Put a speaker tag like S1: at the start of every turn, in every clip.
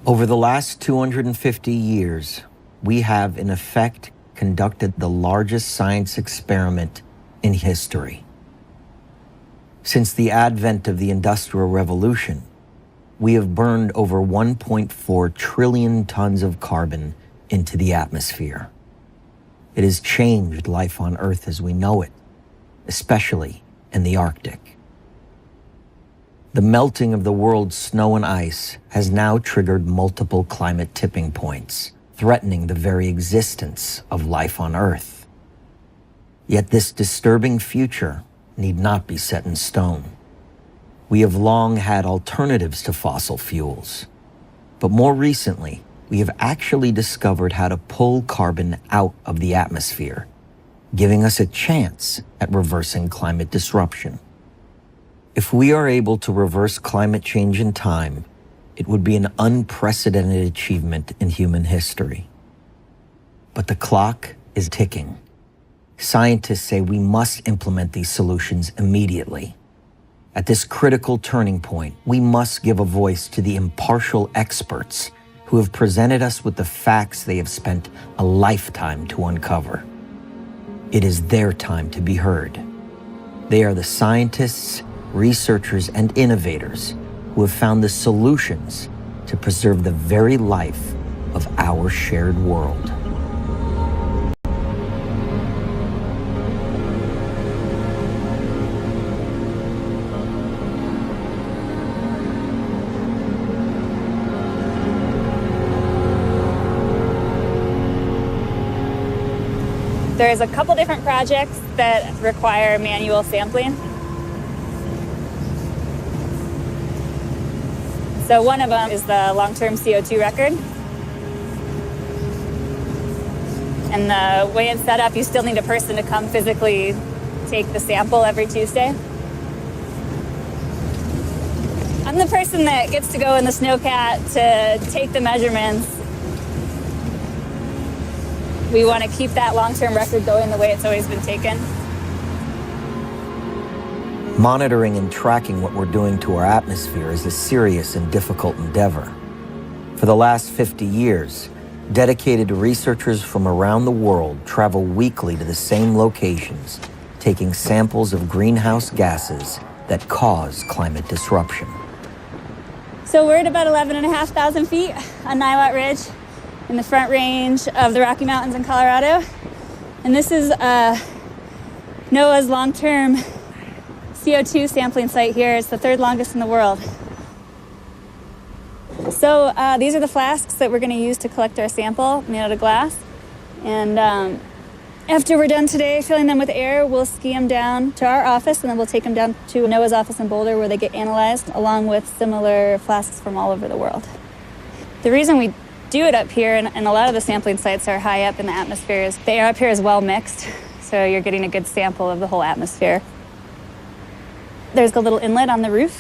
S1: Over the last 250 years, we have, in effect, conducted the largest science experiment in history. Since the advent of the Industrial Revolution, we have burned over 1.4 trillion tons of carbon into the atmosphere. It has changed life on Earth as we know it, especially in the Arctic. The melting of the world's snow and ice has now triggered multiple climate tipping points, threatening the very existence of life on Earth. Yet this disturbing future need not be set in stone. We have long had alternatives to fossil fuels, but more recently, we have actually discovered how to pull carbon out of the atmosphere, giving us a chance at reversing climate disruption. If we are able to reverse climate change in time, it would be an unprecedented achievement in human history. But the clock is ticking. Scientists say we must implement these solutions immediately. At this critical turning point, we must give a voice to the impartial experts who have presented us with the facts they have spent a lifetime to uncover. It is their time to be heard. They are the scientists, researchers, and innovators who have found the solutions to preserve the very life of our shared world.
S2: There's a couple different projects that require manual sampling. So one of them is the long-term CO2 record. And the way it's set up, you still need a person to come physically take the sample every Tuesday. I'm the person that gets to go in the snowcat to take the measurements. We want to keep that long-term record going the way it's always been taken.
S1: Monitoring and tracking what we're doing to our atmosphere is a serious and difficult endeavor. For the last 50 years, dedicated researchers from around the world travel weekly to the same locations, taking samples of greenhouse gases that cause climate disruption.
S2: So we're at about 11,500 feet on Niwot Ridge in the Front Range of the Rocky Mountains in Colorado. And this is NOAA's long-term CO2 sampling site here. It's the third longest in the world. So these are the flasks that we're going to use to collect our sample made out of glass. And after we're done today filling them with air, we'll ski them down to our office, and then we'll take them down to NOAA's office in Boulder where they get analyzed along with similar flasks from all over the world. The reason we do it up here, and a lot of the sampling sites are high up in the atmosphere, is the air up here is well mixed, so you're getting a good sample of the whole atmosphere. There's a little inlet on the roof.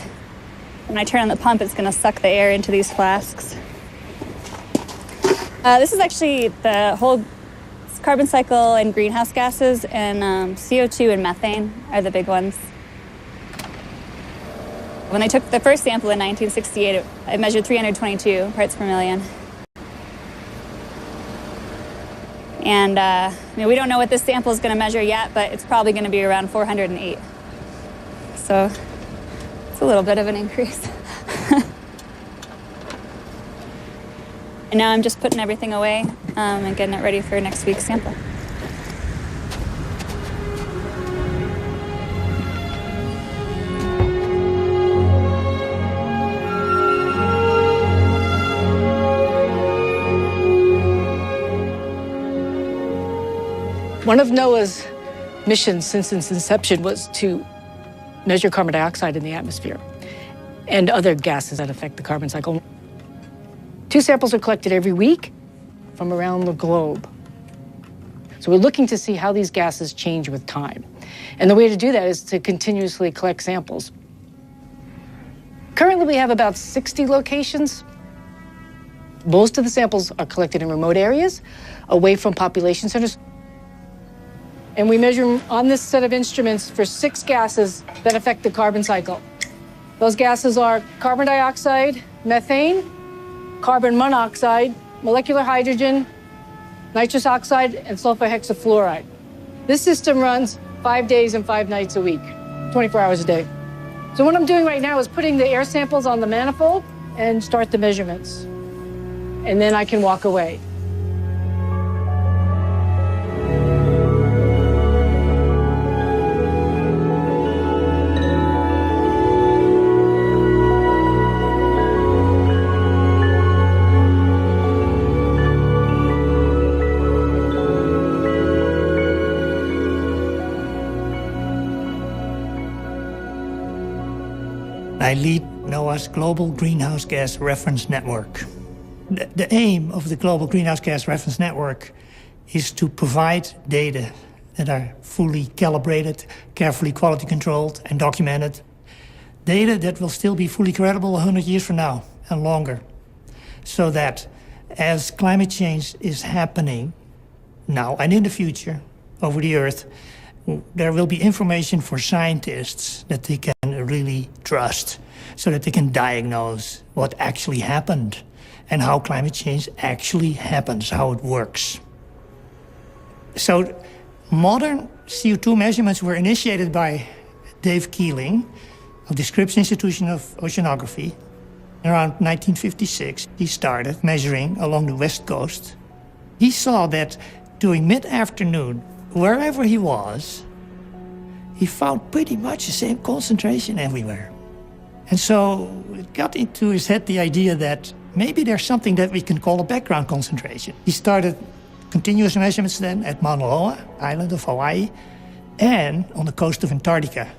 S2: When I turn on the pump, it's going to suck the air into these flasks. This is actually the whole carbon cycle and greenhouse gases, and CO2 and methane are the big ones. When I took the first sample in 1968, it measured 322 parts per million. And we don't know what this sample is going to measure yet, but it's probably going to be around 408. So it's a little bit of an increase. And now I'm just putting everything away and getting it ready for next week's sample.
S3: One of NOAA's missions since its inception was to measure carbon dioxide in the atmosphere and other gases that affect the carbon cycle. 2 samples are collected every week from around the globe. So we're looking to see how these gases change with time. And the way to do that is to continuously collect samples. Currently, we have about 60 locations. Most of the samples are collected in remote areas, away from population centers. And we measure on this set of instruments for 6 gases that affect the carbon cycle. Those gases are carbon dioxide, methane, carbon monoxide, molecular hydrogen, nitrous oxide, and sulfur hexafluoride. This system runs 5 days and 5 nights a week, 24 hours a day. So what I'm doing right now is putting the air samples on the manifold and start the measurements. And then I can walk away.
S4: I lead NOAA's Global Greenhouse Gas Reference Network. The aim of the Global Greenhouse Gas Reference Network is to provide data that are fully calibrated, carefully quality controlled, and documented. Data that will still be fully credible 100 years from now and longer. So that as climate change is happening now and in the future over the Earth, there will be information for scientists that they can really trust so that they can diagnose what actually happened and how climate change actually happens, how it works. So modern CO2 measurements were initiated by Dave Keeling of the Scripps Institution of Oceanography. Around 1956, he started measuring along the West Coast. He saw that during mid-afternoon, wherever he was, he found pretty much the same concentration everywhere. And so it got into his head the idea that maybe there's something that we can call a background concentration. He started continuous measurements then at Mauna Loa, island of Hawaii, and on the coast of Antarctica.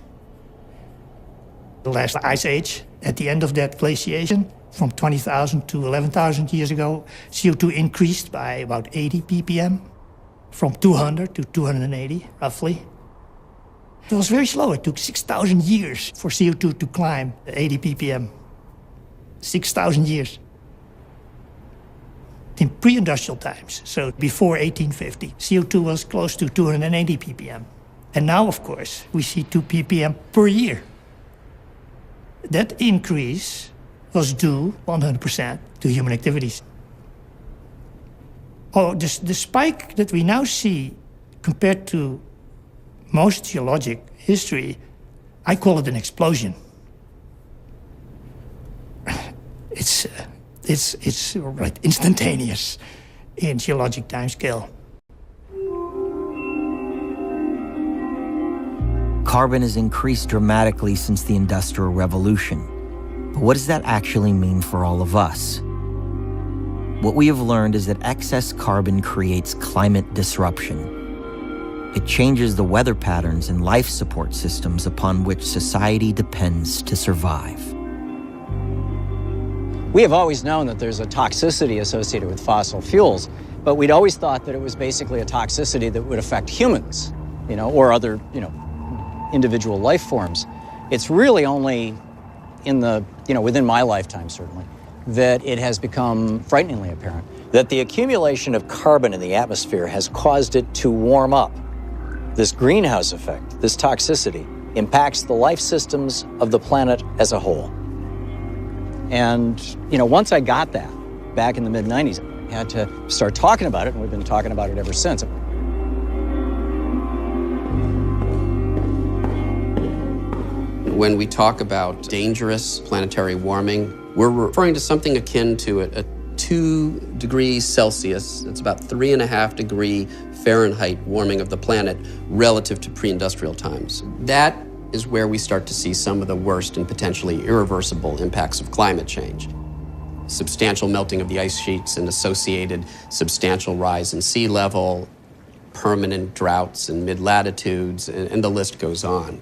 S4: The last ice age, at the end of that glaciation, from 20,000 to 11,000 years ago, CO2 increased by about 80 ppm, from 200 to 280, roughly. It was very slow. It took 6,000 years for CO2 to climb 80 ppm. 6,000 years. In pre-industrial times, so before 1850, CO2 was close to 280 ppm. And now, of course, we see 2 ppm per year. That increase was due 100% to human activities. The spike that we now see compared to most geologic history, I call it an explosion. It's right instantaneous in geologic timescale.
S1: Carbon has increased dramatically since the Industrial Revolution. But what does that actually mean for all of us? What we have learned is that excess carbon creates climate disruption. It changes the weather patterns and life support systems upon which society depends to survive.
S5: We have always known that there's a toxicity associated with fossil fuels, but we'd always thought that it was basically a toxicity that would affect humans, or other, individual life forms. It's really only in the, within my lifetime, certainly, that it has become frighteningly apparent that the accumulation of carbon in the atmosphere has caused it to warm up. This greenhouse effect, this toxicity, impacts the life systems of the planet as a whole. And, once I got that back in the mid-90s, I had to start talking about it, and we've been talking about it ever since.
S6: When we talk about dangerous planetary warming, we're referring to something akin to a 2 degrees Celsius, it's about 3.5 degree Fahrenheit warming of the planet relative to pre-industrial times. That is where we start to see some of the worst and potentially irreversible impacts of climate change. Substantial melting of the ice sheets and associated substantial rise in sea level, permanent droughts in mid-latitudes, and the list goes on.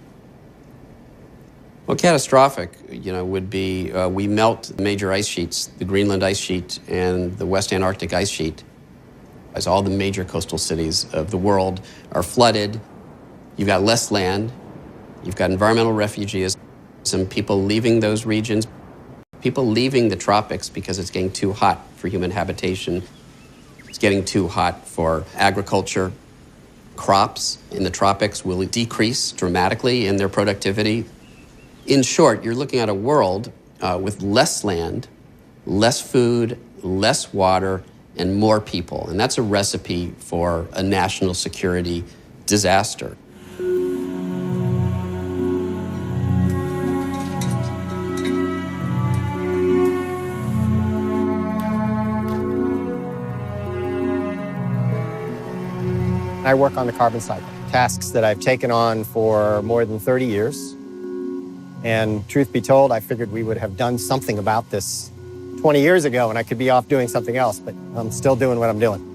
S6: Well, catastrophic, would be we melt major ice sheets, the Greenland ice sheet and the West Antarctic ice sheet. As all the major coastal cities of the world are flooded, you've got less land, you've got environmental refugees, some people leaving those regions, people leaving the tropics because it's getting too hot for human habitation. It's getting too hot for agriculture. Crops in the tropics will decrease dramatically in their productivity. In short, you're looking at a world with less land, less food, less water, and more people. And that's a recipe for a national security disaster.
S7: I work on the carbon cycle, tasks that I've taken on for more than 30 years. And truth be told, I figured we would have done something about this 20 years ago and I could be off doing something else, but I'm still doing what I'm doing.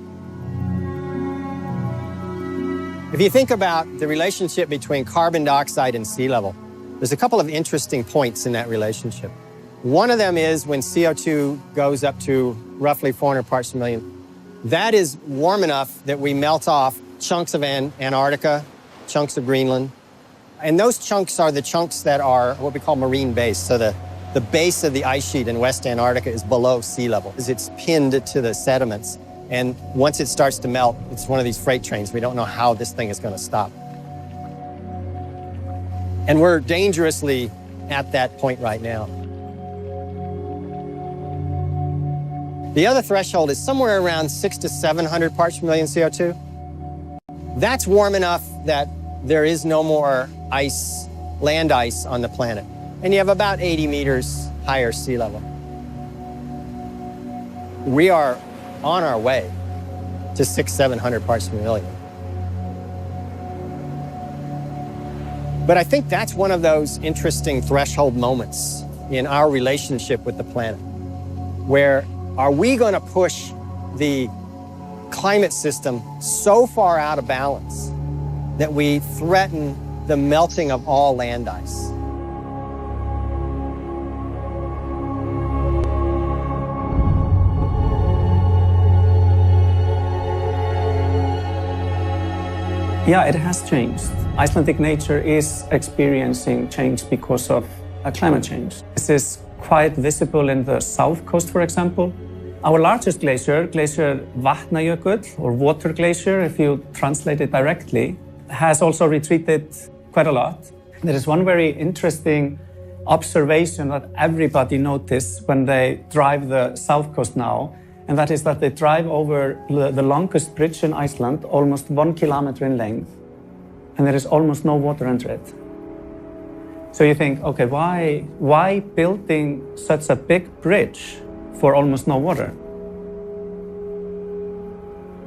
S7: If you think about the relationship between carbon dioxide and sea level, there's a couple of interesting points in that relationship. One of them is when CO2 goes up to roughly 400 parts per million. That is warm enough that we melt off chunks of Antarctica, chunks of Greenland. And those chunks are the chunks that are what we call marine base. So the base of the ice sheet in West Antarctica is below sea level, as it's pinned to the sediments. And once it starts to melt, it's one of these freight trains. We don't know how this thing is going to stop. And we're dangerously at that point right now. The other threshold is somewhere around 600 to 700 parts per million CO2. That's warm enough that there is no more ice, land ice on the planet. And you have about 80 meters higher sea level. We are on our way to 600-700 parts per million. But I think that's one of those interesting threshold moments in our relationship with the planet, where are we going to push the climate system so far out of balance that we threaten the melting of all land ice?
S8: Yeah, it has changed. Icelandic nature is experiencing change because of climate change. This is quite visible in the south coast, for example. Our largest glacier, Glacier Vatnajökull, or water glacier, if you translate it directly, has also retreated quite a lot. There is one very interesting observation that everybody notices when they drive the south coast now, and that is that they drive over the longest bridge in Iceland, almost 1 kilometer in length, and there is almost no water under it. So you think, okay, why building such a big bridge for almost no water?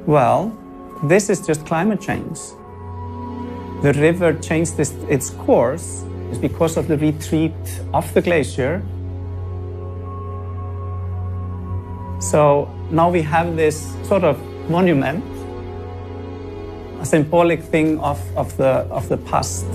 S8: Well, this is just climate change. The river changed its course is because of the retreat of the glacier. So now we have this sort of monument, a symbolic thing of the past.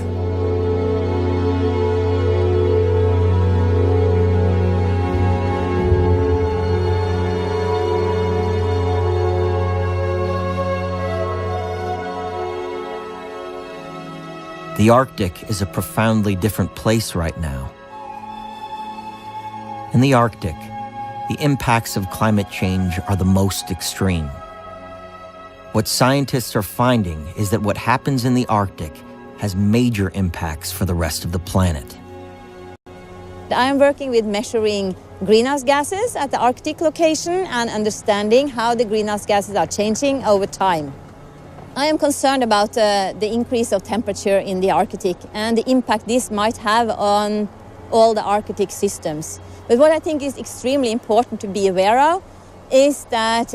S1: The Arctic is a profoundly different place right now. In the Arctic, the impacts of climate change are the most extreme. What scientists are finding is that what happens in the Arctic has major impacts for the rest of the planet.
S9: I'm working with measuring greenhouse gases at the Arctic location and understanding how the greenhouse gases are changing over time. I am concerned about the increase of temperature in the Arctic and the impact this might have on all the Arctic systems. But what I think is extremely important to be aware of is that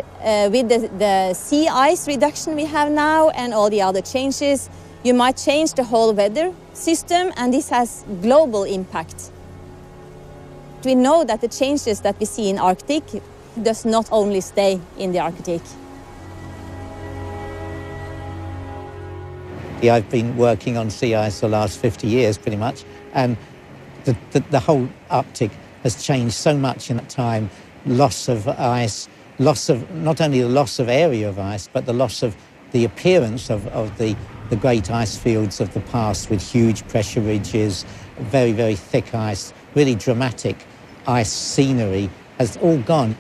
S9: with the sea ice reduction we have now and all the other changes, you might change the whole weather system, and this has global impact. We know that the changes that we see in Arctic does not only stay in the Arctic.
S10: I've been working on sea ice for the last 50 years, pretty much, and the whole Arctic has changed so much in that time. Loss of ice, loss of not only the loss of area of ice, but the loss of the appearance of the great ice fields of the past with huge pressure ridges, very, very thick ice, really dramatic ice scenery has all gone.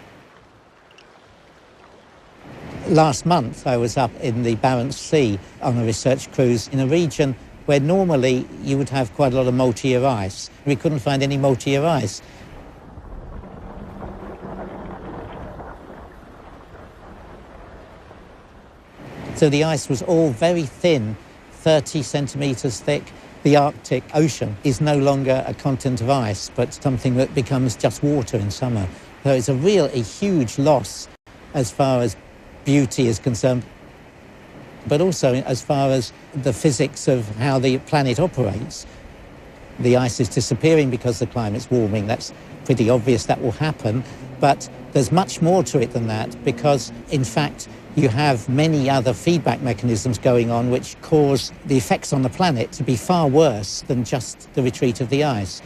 S10: Last month, I was up in the Barents Sea on a research cruise in a region where normally you would have quite a lot of multi-year ice. We couldn't find any multi-year ice. So the ice was all very thin, 30 centimeters thick. The Arctic Ocean is no longer a continent of ice, but something that becomes just water in summer. So it's a huge loss as far as beauty is concerned, but also as far as the physics of how the planet operates. The ice is disappearing because the climate's warming. That's pretty obvious that will happen, but there's much more to it than that, because in fact you have many other feedback mechanisms going on which cause the effects on the planet to be far worse than just the retreat of the ice.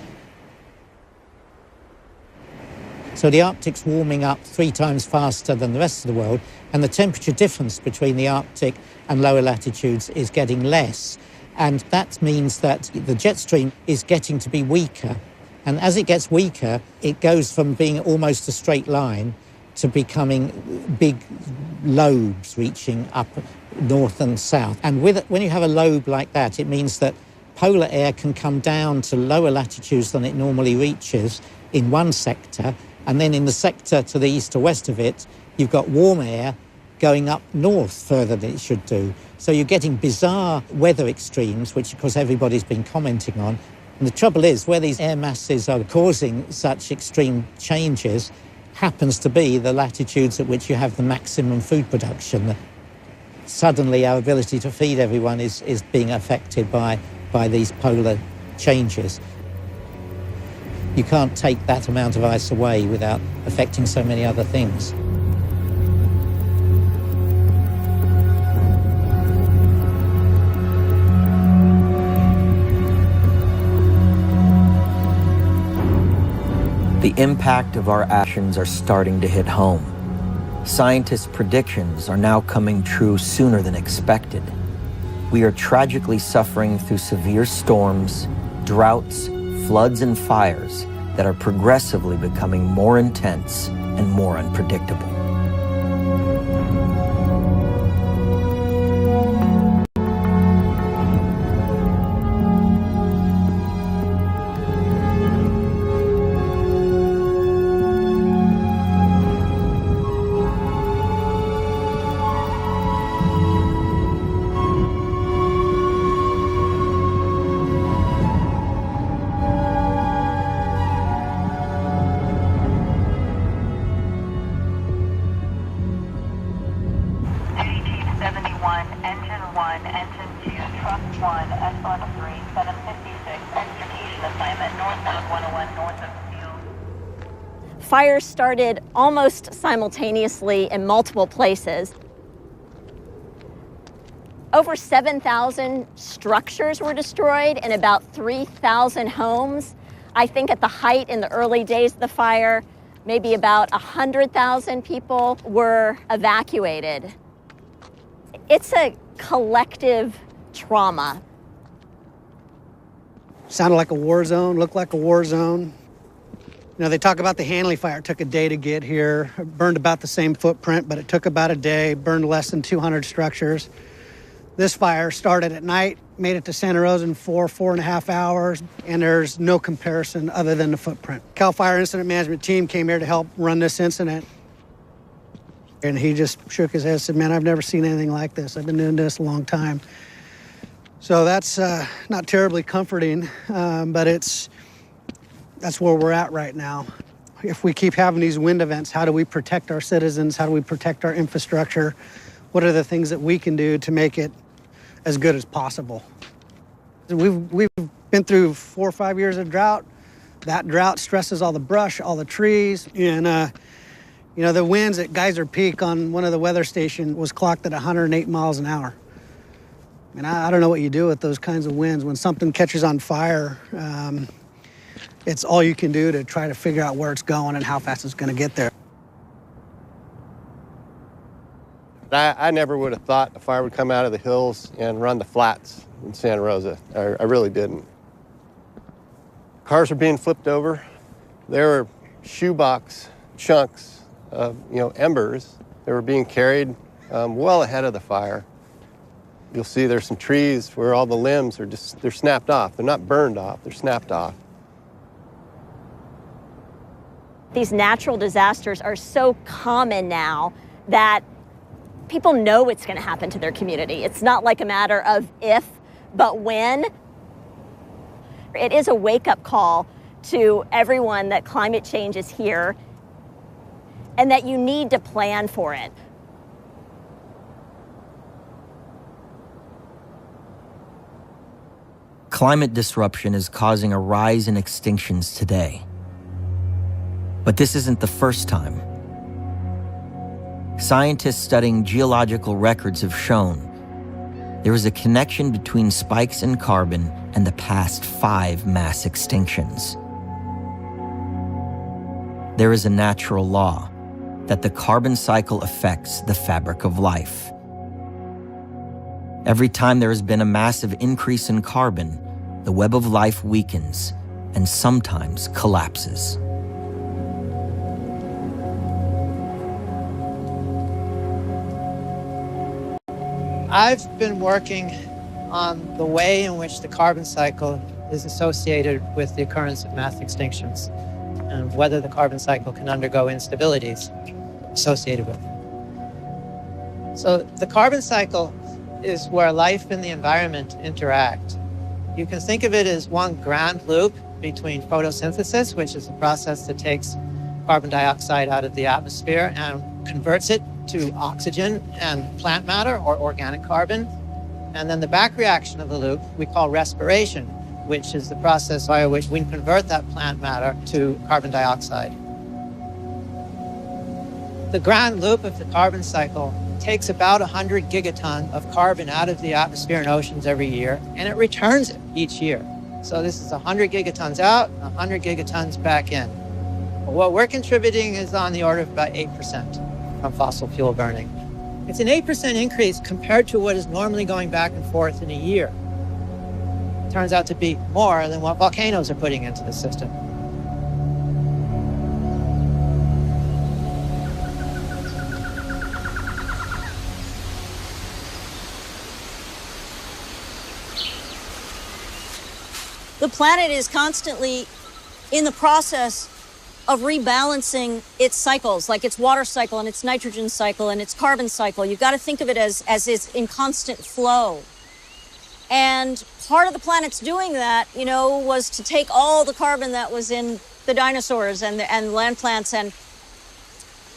S10: So the Arctic's warming up 3 times faster than the rest of the world, and the temperature difference between the Arctic and lower latitudes is getting less. And that means that the jet stream is getting to be weaker. And as it gets weaker, it goes from being almost a straight line to becoming big lobes reaching up north and south. And when you have a lobe like that, it means that polar air can come down to lower latitudes than it normally reaches in one sector, and then in the sector to the east or west of it, you've got warm air going up north further than it should do. So you're getting bizarre weather extremes, which of course everybody's been commenting on. And the trouble is, where these air masses are causing such extreme changes happens to be the latitudes at which you have the maximum food production. Suddenly our ability to feed everyone is being affected by these polar changes. You can't take that amount of ice away without affecting so many other things.
S1: The impact of our actions are starting to hit home. Scientists' predictions are now coming true sooner than expected. We are tragically suffering through severe storms, droughts, floods, and fires that are progressively becoming more intense and more unpredictable.
S11: Fires started almost simultaneously in multiple places. Over 7,000 structures were destroyed and about 3,000 homes. I think at the height in the early days of the fire, maybe about 100,000 people were evacuated. It's a collective trauma.
S12: Sounded like a war zone, looked like a war zone. You know, they talk about the Hanley fire. It took a day to get here. It burned about the same footprint, but it took about a day, burned less than 200 structures. This fire started at night, made it to Santa Rosa in 4.5 hours, and there's no comparison other than the footprint. Cal Fire Incident Management Team came here to help run this incident. And he just shook his head and said, man, I've never seen anything like this. I've been doing this a long time. So that's not terribly comforting, but that's where we're at right now. If we keep having these wind events, how do we protect our citizens? How do we protect our infrastructure? What are the things that we can do to make it as good as possible? We've been through 4 or 5 years of drought. That drought stresses all the brush, all the trees, and you know, the winds at Geyser Peak on one of the weather stations was clocked at 108 miles an hour. And I don't know what you do with those kinds of winds. When something catches on fire, it's all you can do to try to figure out where it's going and how fast it's going to get there.
S13: I never would have thought a fire would come out of the hills and run the flats in Santa Rosa. I really didn't. Cars were being flipped over. There were shoebox chunks of, embers that were being carried well ahead of the fire. You'll see there's some trees where all the limbs are they're snapped off. They're not burned off, they're snapped off.
S11: These natural disasters are so common now that People know it's going to happen to their community. It's not like a matter of if, but when. It is a wake-up call to everyone that climate change is here and that you need to plan for it.
S1: Climate disruption is causing a rise in extinctions today. But this isn't the first time. Scientists studying geological records have shown there is a connection between spikes in carbon and the past 5 mass extinctions. There is a natural law that the carbon cycle affects the fabric of life. Every time there has been a massive increase in carbon, the web of life weakens and sometimes collapses.
S10: I've been working on the way in which the carbon cycle is associated with the occurrence of mass extinctions and whether the carbon cycle can undergo instabilities associated with it. So the carbon cycle is where life and the environment interact. You can think of it as one grand loop between photosynthesis, which is a process that takes carbon dioxide out of the atmosphere and converts it to oxygen and plant matter or organic carbon. And then the back reaction of the loop we call respiration, which is the process by which we convert that plant matter to carbon dioxide. The grand loop of the carbon cycle takes about 100 gigaton of carbon out of the atmosphere and oceans every year, and it returns it each year. So this is 100 gigatons out, 100 gigatons back in. What we're contributing is on the order of about 8% from fossil fuel burning. It's an 8% increase compared to what is normally going back and forth in a year. It turns out to be more than what volcanoes are putting into the system.
S14: The planet is constantly in the process of rebalancing its cycles, like its water cycle and its nitrogen cycle and its carbon cycle. You've got to think of it as it's in constant flow. And part of the planet's doing that, was to take all the carbon that was in the dinosaurs and land plants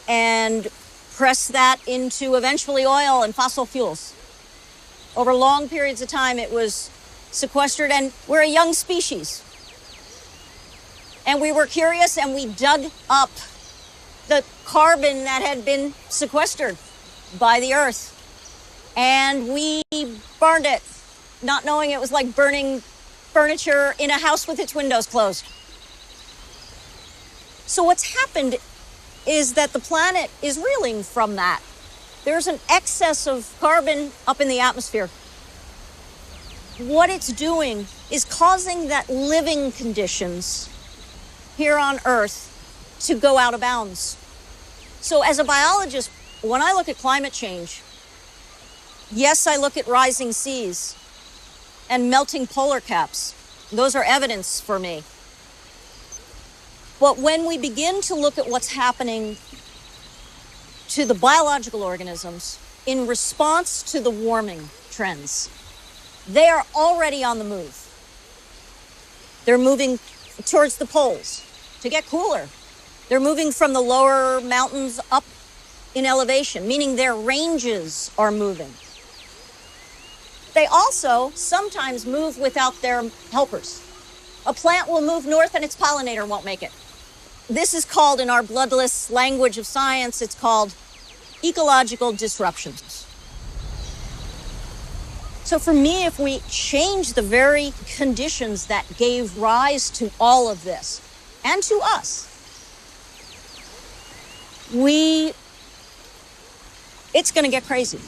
S14: and press that into eventually oil and fossil fuels. Over long periods of time, it was sequestered, and we're a young species. And we were curious, and we dug up the carbon that had been sequestered by the Earth. And we burned it, not knowing it was like burning furniture in a house with its windows closed. So what's happened is that the planet is reeling from that. There's an excess of carbon up in the atmosphere. What it's doing is causing that living conditions here on Earth to go out of bounds. So as a biologist, when I look at climate change, yes, I look at rising seas and melting polar caps. Those are evidence for me. But when we begin to look at what's happening to the biological organisms in response to the warming trends, they are already on the move. They're moving towards the poles to get cooler. They're moving from the lower mountains up in elevation, meaning their ranges are moving. They also sometimes move without their helpers. A plant will move north and its pollinator won't make it. This is called, in our bloodless language of science, it's called ecological disruptions. So for me, if we change the very conditions that gave rise to all of this, and to us, it's going to get crazy.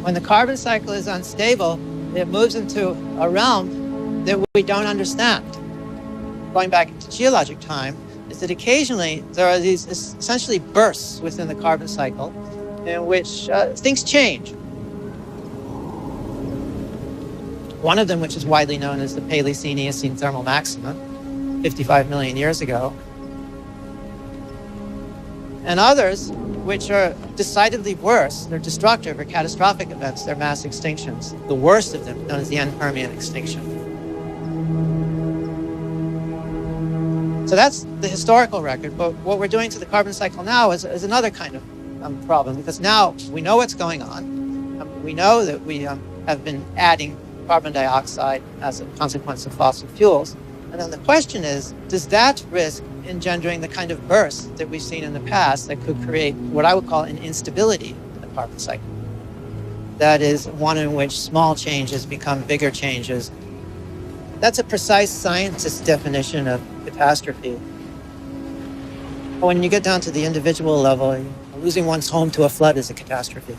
S10: When the carbon cycle is unstable, it moves into a realm that we don't understand. Going back into geologic time, is that occasionally there are these essentially bursts within the carbon cycle in which things change. One of them, which is widely known as the Paleocene-Eocene thermal maxima, 55 million years ago. and others which are decidedly worse. They're destructive or catastrophic events. They're mass extinctions. The worst of them, known as the end Permian extinction. So that's the historical record. But what we're doing to the carbon cycle now is another kind of problem, because now we know what's going on. We know that we have been adding carbon dioxide as a consequence of fossil fuels. And then the question is, does that risk engendering the kind of bursts that we've seen in the past that could create what I would call an instability in the carbon cycle? That is one in which small changes become bigger changes. That's a precise scientist's definition of catastrophe. When you get down to the individual level, losing one's home to a flood is a catastrophe.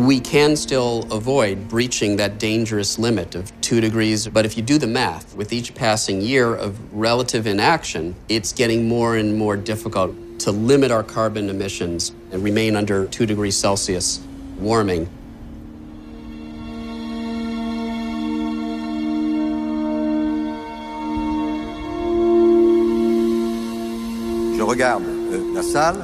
S6: We can still avoid breaching that dangerous limit of 2 degrees, but if you do the math, with each passing year of relative inaction, it's getting more and more difficult to limit our carbon emissions and remain under 2 degrees Celsius warming.
S15: Je regarde la salle,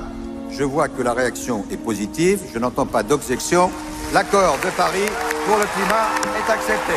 S15: je vois que la réaction est positive, je n'entends pas d'objection. L'accord de Paris pour le climat est accepté.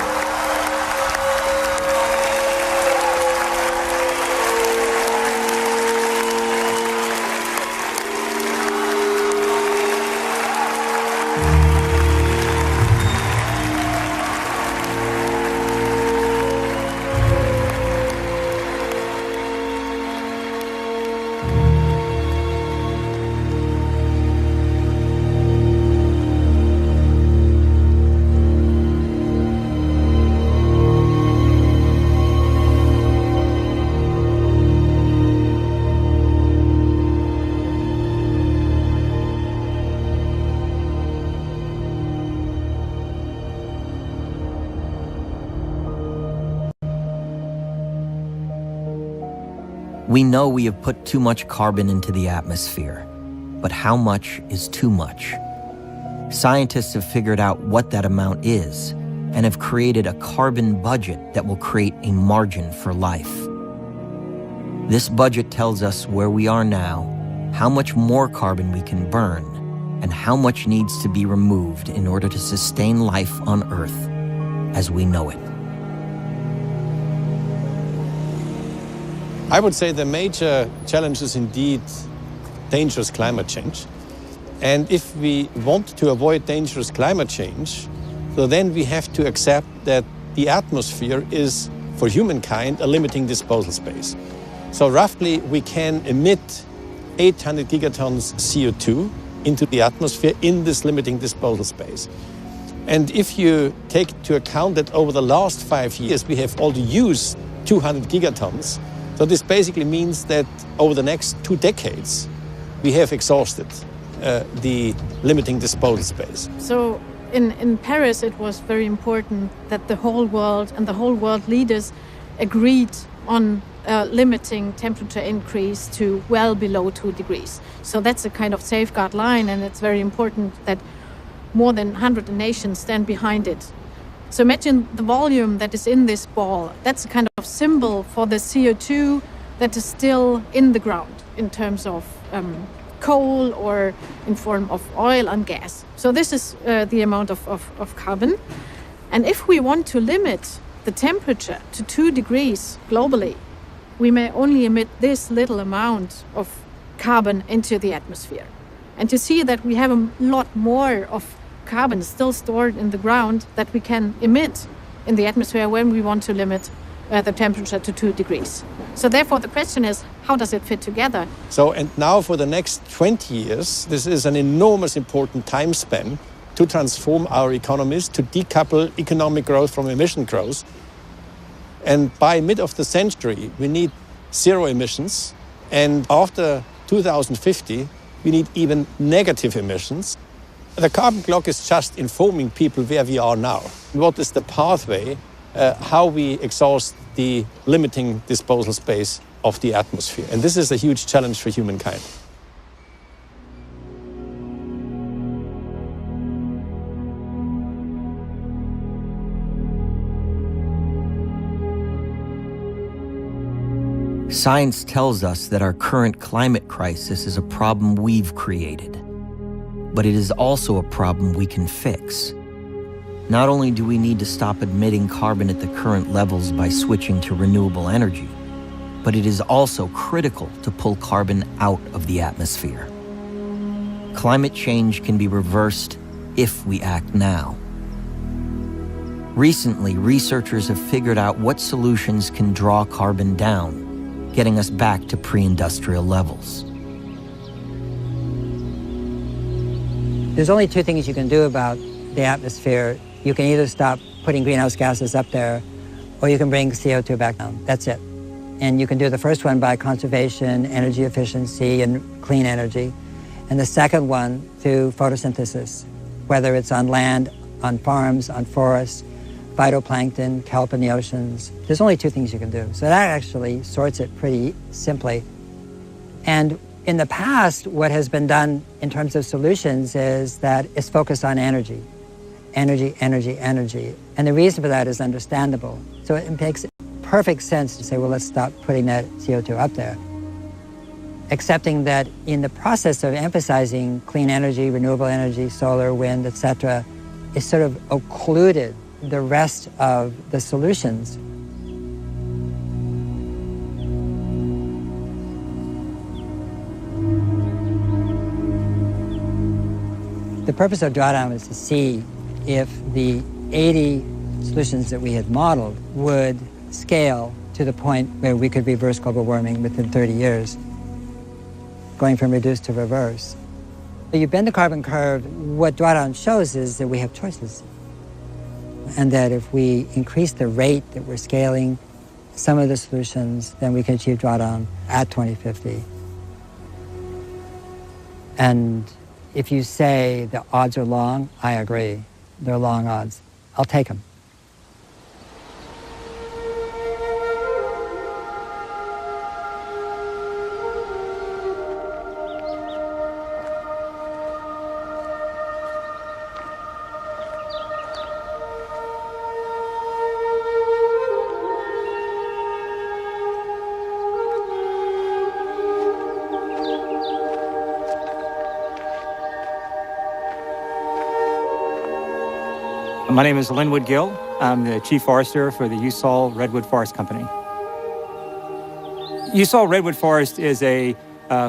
S1: We know we have put too much carbon into the atmosphere, but how much is too much? Scientists have figured out what that amount is and have created a carbon budget that will create a margin for life. This budget tells us where we are now, how much more carbon we can burn, and how much needs to be removed in order to sustain life on Earth as we know it.
S16: I would say the major challenge is indeed dangerous climate change. And if we want to avoid dangerous climate change, so then we have to accept that the atmosphere is, for humankind, a limiting disposal space. So roughly we can emit 800 gigatons CO2 into the atmosphere in this limiting disposal space. And if you take into account that over the last 5 years we have already used 200 gigatons, so this basically means that over the next 2 decades, we have exhausted the limiting disposal space.
S17: So in Paris, it was very important that the whole world and the whole world leaders agreed on limiting temperature increase to well below 2 degrees. So that's a kind of safeguard line, and it's very important that more than 100 nations stand behind it. So imagine the volume that is in this ball. That's a kind of symbol for the CO2 that is still in the ground in terms of coal or in form of oil and gas. So this is the amount of carbon. And if we want to limit the temperature to 2 degrees globally, we may only emit this little amount of carbon into the atmosphere. And to see that we have a lot more of carbon still stored in the ground that we can emit in the atmosphere when we want to limit the temperature to 2 degrees. So therefore the question is, how does it fit together?
S16: So, and now for the next 20 years, this is an enormous important time span to transform our economies, to decouple economic growth from emission growth. And by mid of the century, we need zero emissions. And after 2050, we need even negative emissions. The carbon clock is just informing people where we are now. What is the pathway, how we exhaust the limiting disposal space of the atmosphere. And this is a huge challenge for humankind.
S1: Science tells us that our current climate crisis is a problem we've created, but it is also a problem we can fix. Not only do we need to stop emitting carbon at the current levels by switching to renewable energy, but it is also critical to pull carbon out of the atmosphere. Climate change can be reversed if we act now. Recently, researchers have figured out what solutions can draw carbon down, getting us back to pre-industrial levels.
S18: There's only 2 things you can do about the atmosphere. You can either stop putting greenhouse gases up there, or you can bring CO2 back down. That's it. And you can do the first one by conservation, energy efficiency, and clean energy. And the second one through photosynthesis, whether it's on land, on farms, on forests, phytoplankton, kelp in the oceans. There's only 2 things you can do. So that actually sorts it pretty simply. And in the past, what has been done in terms of solutions is that it's focused on energy. Energy, energy, energy. And the reason for that is understandable. So it makes perfect sense to say, well, let's stop putting that CO2 up there. Accepting that in the process of emphasizing clean energy, renewable energy, solar, wind, etc., it's sort of occluded the rest of the solutions. The purpose of drawdown was to see if the 80 solutions that we had modeled would scale to the point where we could reverse global warming within 30 years, going from reduce to reverse. You bend the carbon curve, what drawdown shows is that we have choices. And that if we increase the rate that we're scaling some of the solutions, then we can achieve drawdown at 2050. And if you say the odds are long, I agree. They're long odds. I'll take them.
S19: My name is Linwood Gill. I'm the Chief Forester for the USAL Redwood Forest Company. USAL Redwood Forest is a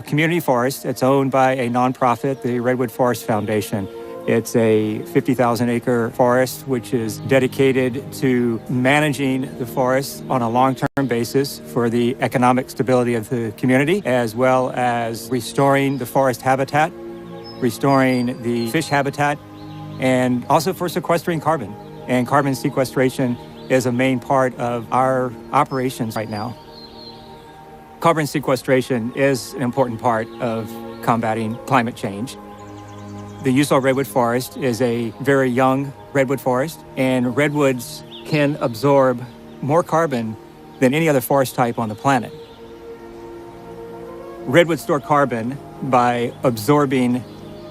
S19: community forest. It's owned by a nonprofit, the Redwood Forest Foundation. It's a 50,000-acre forest which is dedicated to managing the forest on a long-term basis for the economic stability of the community, as well as restoring the forest habitat, restoring the fish habitat, and also for sequestering carbon. And carbon sequestration is a main part of our operations right now. Carbon sequestration is an important part of combating climate change. The USAL Redwood Forest is a very young redwood forest, and redwoods can absorb more carbon than any other forest type on the planet. Redwoods store carbon by absorbing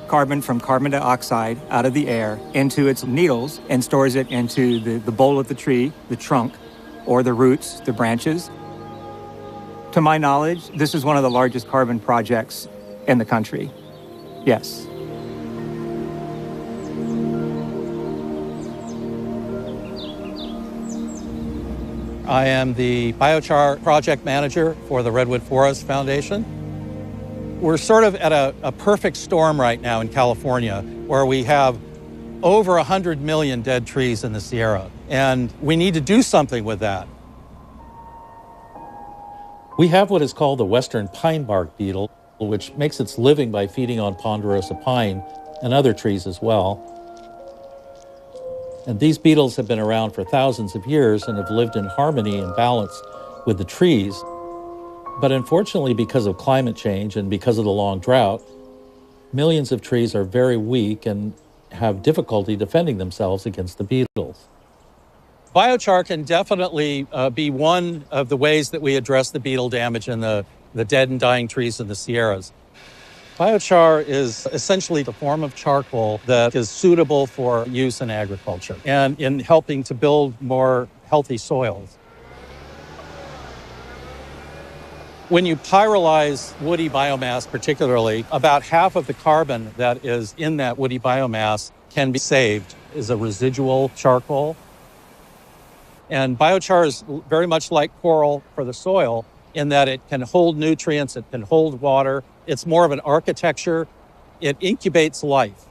S19: carbon from carbon dioxide out of the air into its needles and stores it into the bole of the tree, the trunk, or the roots, the branches. To my knowledge, this is one of the largest carbon projects in the country. Yes.
S20: I am the biochar project manager for the Redwood Forest Foundation. We're sort of at a perfect storm right now in California, where we have over 100 million dead trees in the Sierra, and we need to do something with that.
S21: We have what is called the western pine bark beetle, which makes its living by feeding on ponderosa pine and other trees as well. And these beetles have been around for thousands of years and have lived in harmony and balance with the trees. But unfortunately, because of climate change and because of the long drought, millions of trees are very weak and have difficulty defending themselves against the beetles.
S20: Biochar can definitely be one of the ways that we address the beetle damage in the dead and dying trees in the Sierras. Biochar is essentially the form of charcoal that is suitable for use in agriculture and in helping to build more healthy soils. When you pyrolyze woody biomass particularly, about half of the carbon that is in that woody biomass can be saved as a residual charcoal. And biochar is very much like coral for the soil in that it can hold nutrients, it can hold water. It's more of an architecture. It incubates life.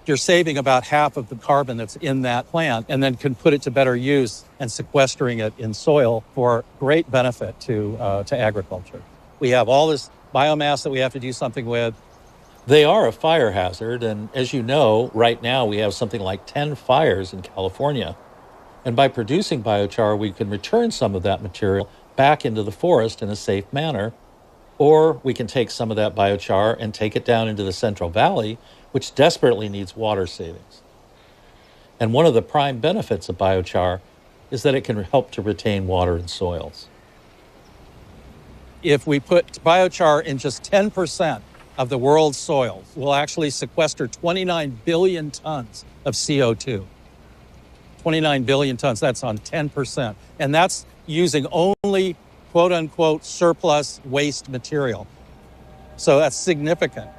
S20: You're saving about half of the carbon that's in that plant and then can put it to better use and sequestering it in soil for great benefit to agriculture. We have all this biomass that we have to do something with.
S21: They are a fire hazard, and as you know, right now we have something like 10 fires in California. And by producing biochar, we can return some of that material back into the forest in a safe manner, or we can take some of that biochar and take it down into the Central Valley, which desperately needs water savings. And one of the prime benefits of biochar is that it can help to retain water in soils.
S20: If we put biochar in just 10% of the world's soils, we'll actually sequester 29 billion tons of CO2. 29 billion tons, that's on 10%. And that's using only quote unquote surplus waste material. So that's significant.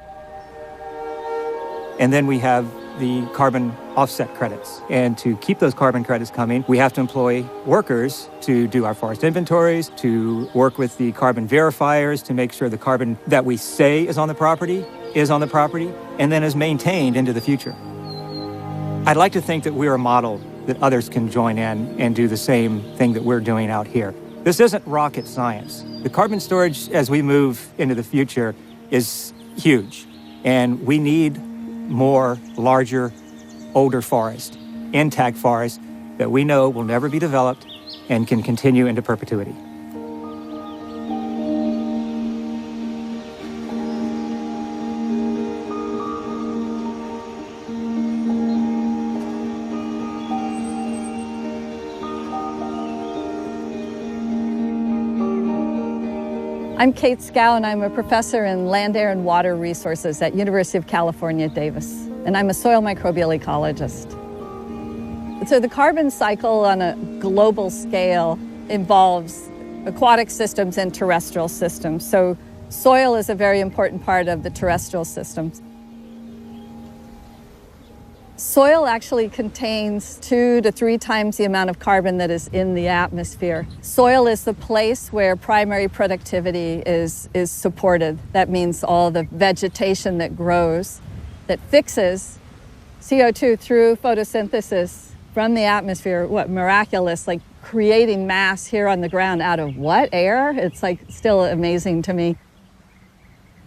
S19: And then we have the carbon offset credits. And to keep those carbon credits coming, we have to employ workers to do our forest inventories, to work with the carbon verifiers to make sure the carbon that we say is on the property, and then is maintained into the future. I'd like to think that we're a model that others can join in and do the same thing that we're doing out here. This isn't rocket science. The carbon storage as we move into the future is huge, and we need more larger, older forest, intact forest that we know will never be developed and can continue into perpetuity.
S22: I'm Kate Scow, and I'm a professor in land, air, and water resources at University of California, Davis. And I'm a soil microbial ecologist. So the carbon cycle on a global scale involves aquatic systems and terrestrial systems. So soil is a very important part of the terrestrial systems. Soil actually contains 2 to 3 times the amount of carbon that is in the atmosphere. Soil is the place where primary productivity is supported. That means all the vegetation that grows, that fixes CO2 through photosynthesis from the atmosphere. What miraculous, like creating mass here on the ground out of what? Air? It's like still amazing to me.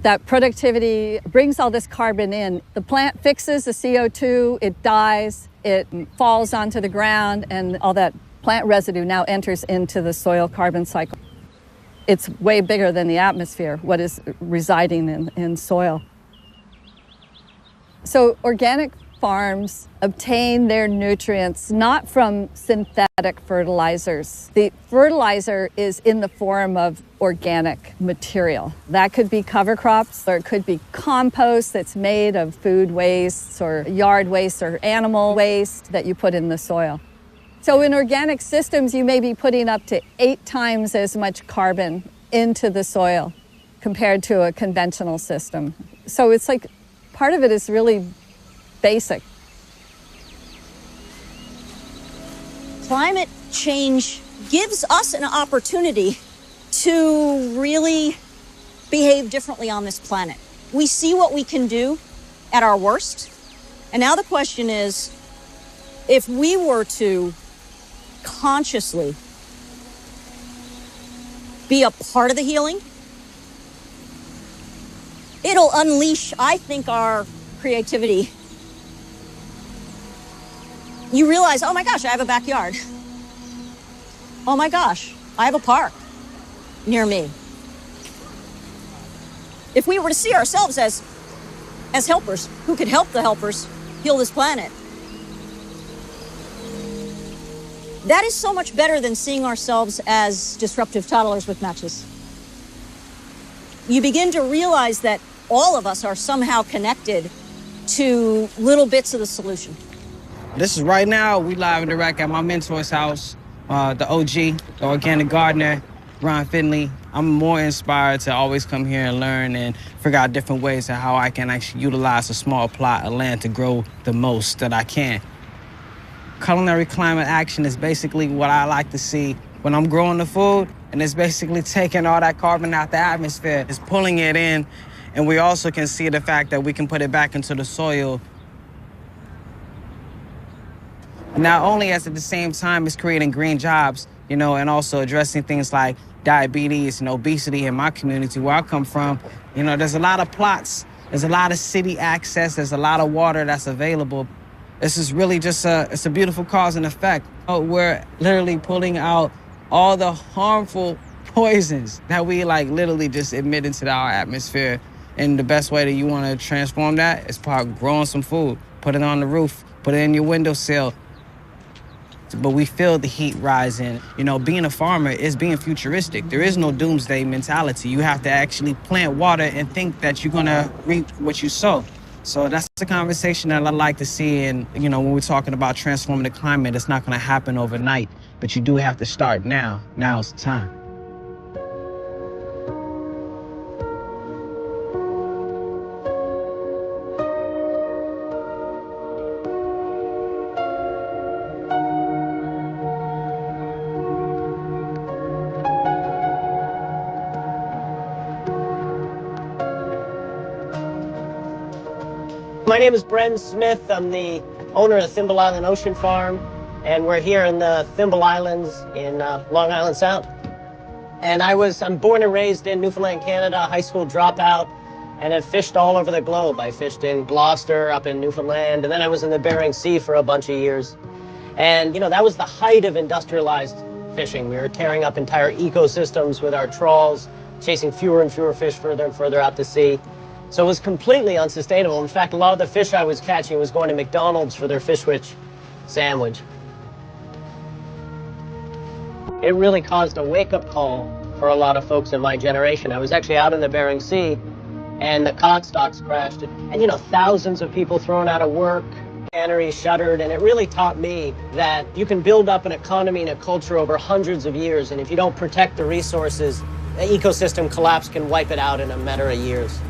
S22: That productivity brings all this carbon in. The plant fixes the CO2, it dies, it falls onto the ground, and all that plant residue now enters into the soil carbon cycle. It's way bigger than the atmosphere, what is residing in soil. So organic farms obtain their nutrients not from synthetic fertilizers. The fertilizer is in the form of organic material. That could be cover crops, or it could be compost that's made of food waste or yard waste or animal waste that you put in the soil. So in organic systems, you may be putting up to 8 times as much carbon into the soil compared to a conventional system. So it's like part of it is really basic.
S14: Climate change gives us an opportunity to really behave differently on this planet. We see what we can do at our worst. And now the question is, if we were to consciously be a part of the healing, it'll unleash, I think, our creativity. You realize, oh my gosh, I have a backyard. Oh my gosh, I have a park near me. If we were to see ourselves as helpers who could help the helpers heal this planet, that is so much better than seeing ourselves as disruptive toddlers with matches. You begin to realize that all of us are somehow connected to little bits of the solution.
S2: This is right now, we live and direct at my mentor's house, the OG, the organic gardener, Ron Finley. I'm more inspired to always come here and learn and figure out different ways of how I can actually utilize a small plot of land to grow the most that I can. Culinary climate action is basically what I like to see when I'm growing the food, and it's basically taking all that carbon out the atmosphere, it's pulling it in, and we also can see the fact that we can put it back into the soil. Not only as at the same time as creating green jobs, and also addressing things like diabetes and obesity in my community where I come from. There's a lot of plots, there's a lot of city access, there's a lot of water that's available. This is really just it's a beautiful cause and effect. We're literally pulling out all the harmful poisons that we literally just emit into our atmosphere. And the best way that you want to transform that is by growing some food, put it on the roof, put it in your windowsill. But we feel the heat rising. Being a farmer is being futuristic. There is no doomsday mentality. You have to actually plant water and think that you're gonna reap what you sow. So that's the conversation that I like to see. And, when we're talking about transforming the climate, it's not gonna happen overnight, but you do have to start now. Now's the time.
S3: My name is Bren Smith. I'm the owner of Thimble Island Ocean Farm, and we're here in the Thimble Islands in Long Island Sound. And I'm born and raised in Newfoundland, Canada, high school dropout, and have fished all over the globe. I fished in Gloucester, up in Newfoundland, and then I was in the Bering Sea for a bunch of years. And, that was the height of industrialized fishing. We were tearing up entire ecosystems with our trawls, chasing fewer and fewer fish further and further out to sea. So it was completely unsustainable. In fact, a lot of the fish I was catching was going to McDonald's for their fish witch sandwich. It really caused a wake-up call for a lot of folks in my generation. I was actually out in the Bering Sea, and the cod stocks crashed. And, thousands of people thrown out of work, canneries shuttered, and it really taught me that you can build up an economy and a culture over hundreds of years, and if you don't protect the resources, the ecosystem collapse can wipe it out in a matter of years.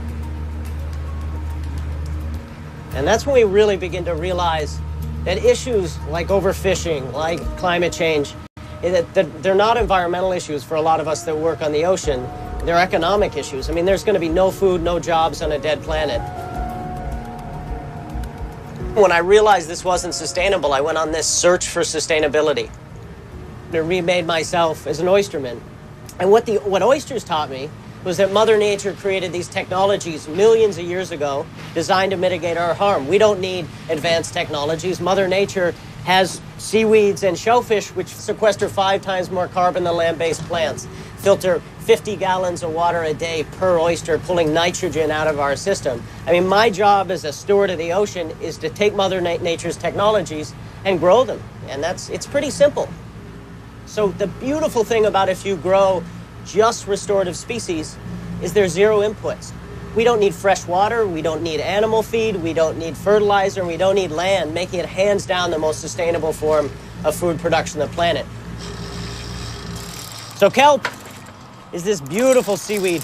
S3: And that's when we really begin to realize that issues like overfishing, like climate change, they're not environmental issues for a lot of us that work on the ocean. They're economic issues. I mean, there's going to be no food, no jobs on a dead planet. When I realized this wasn't sustainable, I went on this search for sustainability. I remade myself as an oysterman. And what oysters taught me was that Mother Nature created these technologies millions of years ago designed to mitigate our harm. We don't need advanced technologies. Mother Nature has seaweeds and shellfish which sequester 5 times more carbon than land-based plants, filter 50 gallons of water a day per oyster, pulling nitrogen out of our system. I mean, my job as a steward of the ocean is to take Mother Nature's technologies and grow them. And it's pretty simple. So the beautiful thing about if you grow just restorative species is there's zero inputs. We don't need fresh water, we don't need animal feed, we don't need fertilizer, we don't need land, making it hands down the most sustainable form of food production on the planet. So kelp is this beautiful seaweed.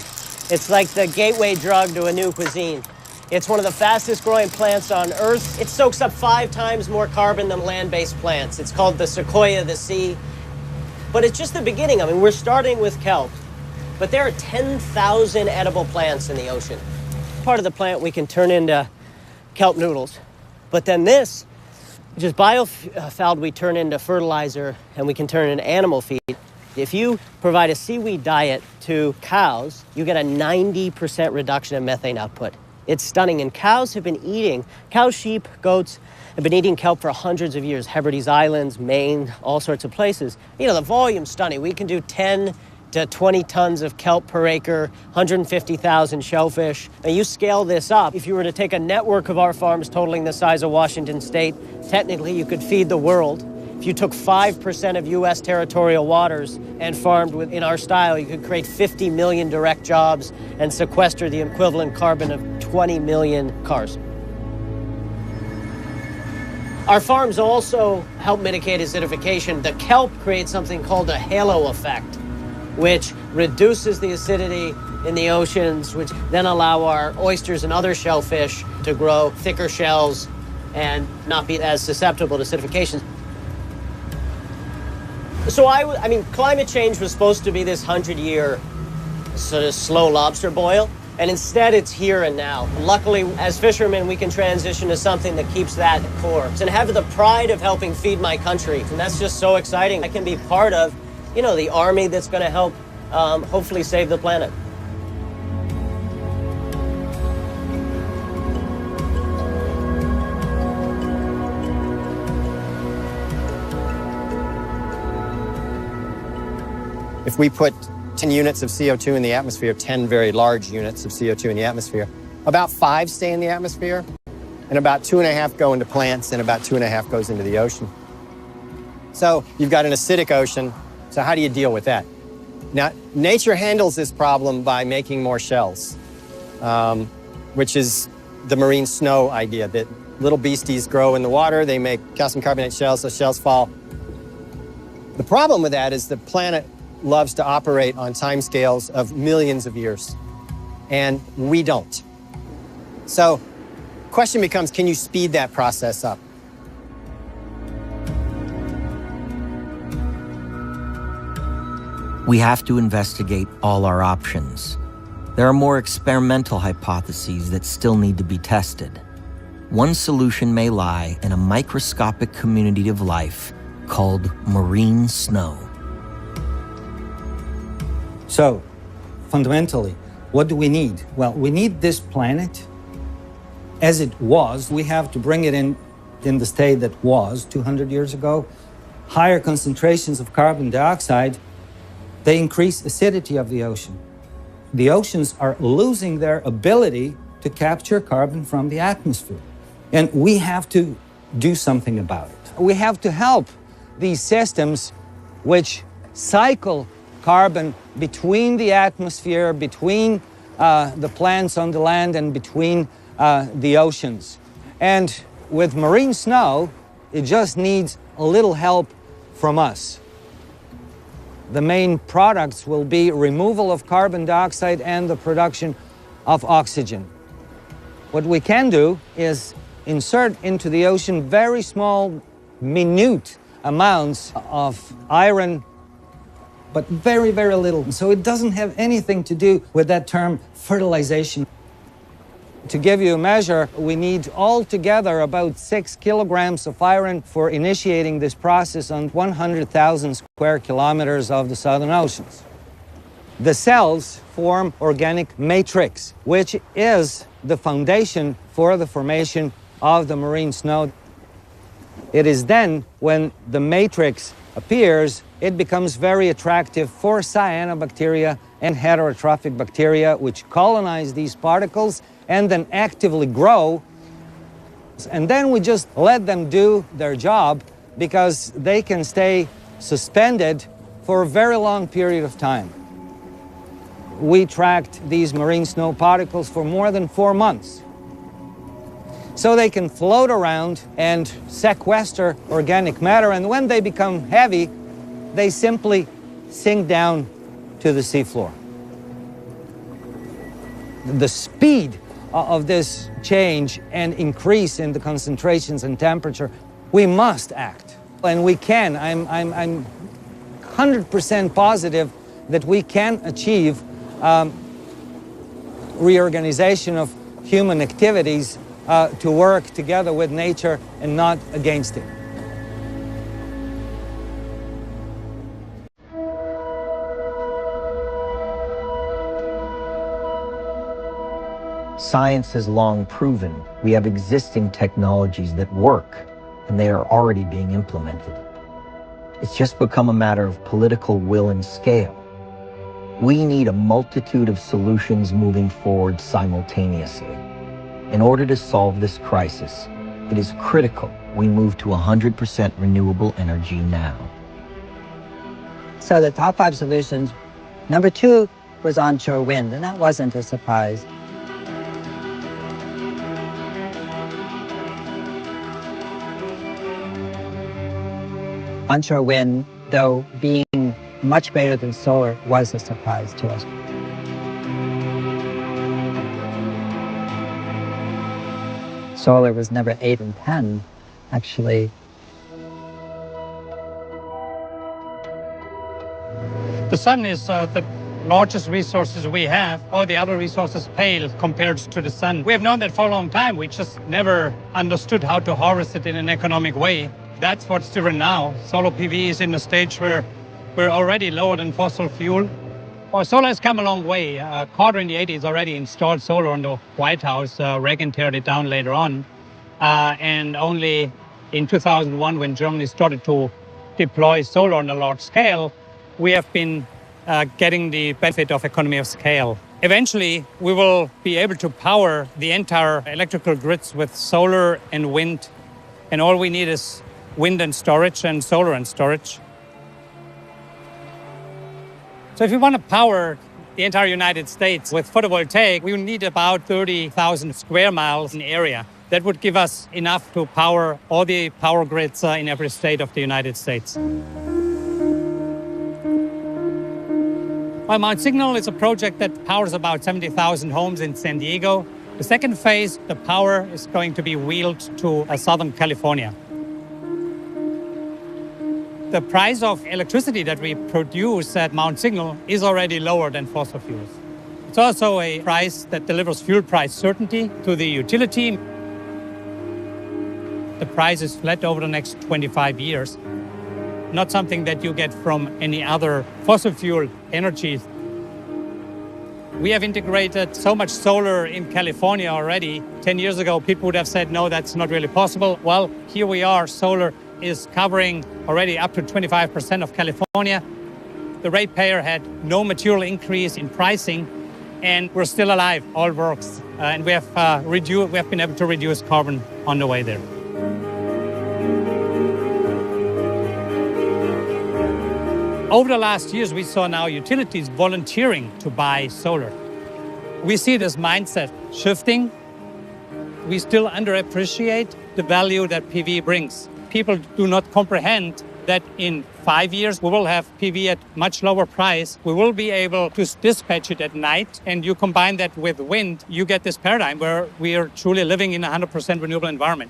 S3: It's like the gateway drug to a new cuisine. It's one of the fastest growing plants on Earth. It soaks up 5 times more carbon than land-based plants. It's called the sequoia of the sea. But it's just the beginning. I mean, we're starting with kelp, but there are 10,000 edible plants in the ocean. Part of the plant we can turn into kelp noodles. But then this, which is biofouling, we turn into fertilizer, and we can turn into animal feed. If you provide a seaweed diet to cows, you get a 90% reduction in methane output. It's stunning, and cows, sheep, goats, have been eating kelp for hundreds of years. Hebrides Islands, Maine, all sorts of places. You know, the volume's stunning. We can do 10 to 20 tons of kelp per acre, 150,000 shellfish. And you scale this up, if you were to take a network of our farms totaling the size of Washington State, technically you could feed the world. If you took 5% of U.S. territorial waters and farmed in our style, you could create 50 million direct jobs and sequester the equivalent carbon of 20 million cars. Our farms also help mitigate acidification. The kelp creates something called a halo effect, which reduces the acidity in the oceans, which then allow our oysters and other shellfish to grow thicker shells and not be as susceptible to acidification. So I mean, climate change was supposed to be this 100-year sort of slow lobster boil, and instead it's here and now. Luckily, as fishermen, we can transition to something that keeps that core and have the pride of helping feed my country. And that's just so exciting. I can be part of, you know, the army that's going to help hopefully save the planet.
S7: If we put 10 units of CO2 in the atmosphere, 10 very large units of CO2 in the atmosphere, about 5 stay in the atmosphere, and about 2.5 go into plants, and about 2.5 goes into the ocean. So you've got an acidic ocean, so how do you deal with that? Now, nature handles this problem by making more shells, which is the marine snow idea, that little beasties grow in the water, they make calcium carbonate shells, those shells fall. The problem with that is the planet loves to operate on timescales of millions of years, and we don't. So, question becomes, can you speed that process up?
S1: We have to investigate all our options. There are more experimental hypotheses that still need to be tested. One solution may lie in a microscopic community of life called marine snow.
S4: So, fundamentally, what do we need? Well, we need this planet as it was. We have to bring it in the state that was 200 years ago. Higher concentrations of carbon dioxide, they increase acidity of the ocean. The oceans are losing their ability to capture carbon from the atmosphere. And we have to do something about it. We have to help these systems which cycle carbon between the atmosphere, between the plants on the land, and between the oceans. And with marine snow, it just needs a little help from us. The main products will be removal of carbon dioxide and the production of oxygen. What we can do is insert into the ocean very small, minute amounts of iron, but very, very little. So it doesn't have anything to do with that term fertilization. To give you a measure, we need altogether about 6 kilograms of iron for initiating this process on 100,000 square kilometers of the Southern Oceans. The cells form organic matrix, which is the foundation for the formation of the marine snow. It is then when the matrix appears, it becomes very attractive for cyanobacteria and heterotrophic bacteria, which colonize these particles and then actively grow. And then we just let them do their job because they can stay suspended for a very long period of time. We tracked these marine snow particles for more than 4 months. So they can float around and sequester organic matter, and when they become heavy, they simply sink down to the seafloor. the speed of this change and increase in the concentrations and temperature, we must act. And we can. I'm 100% positive that we can achieve reorganization of human activities to work together with nature and not against it.
S1: Science has long proven we have existing technologies that work, and they are already being implemented. It's just become a matter of political will and scale. We need a multitude of solutions moving forward simultaneously. In order to solve this crisis, it is critical we move to 100% renewable energy now.
S18: So the top 5 solutions, number 2 was onshore wind, and that wasn't a surprise. Onshore wind, though being much greater than solar, was a surprise to us. Solar was number 8 and 10, actually.
S5: The sun is the largest resources we have. All the other resources pale compared to the sun. We have known that for a long time. We just never understood how to harvest it in an economic way. That's what's different now. Solar PV is in a stage where we're already lower than fossil fuel. Well, solar has come a long way. Carter in the 80s already installed solar on the White House. Reagan teared it down later on. And only in 2001, when Germany started to deploy solar on a large scale, we have been getting the benefit of economy of scale. Eventually, we will be able to power the entire electrical grids with solar and wind. And all we need is wind and storage and solar and storage. So if we want to power the entire United States with photovoltaic, we will need about 30,000 square miles in area. That would give us enough to power all the power grids in every state of the United States. Well, Mount Signal is a project that powers about 70,000 homes in San Diego. The second phase, the power is going to be wheeled to Southern California. The price of electricity that we produce at Mount Signal is already lower than fossil fuels. It's also a price that delivers fuel price certainty to the utility. The price is flat over the next 25 years, not something that you get from any other fossil fuel energy. We have integrated so much solar in California already. 10 years ago, people would have said, no, that's not really possible. Well, here we are. Solar is covering already up to 25% of California. The ratepayer had no material increase in pricing, and we're still alive. All works. And we have been able to reduce carbon on the way there. Over the last years, we saw now utilities volunteering to buy solar. We see this mindset shifting. We still underappreciate the value that PV brings. People do not comprehend that in 5 years, we will have PV at much lower price. We will be able to dispatch it at night. And you combine that with wind, you get this paradigm where we are truly living in a 100% renewable environment.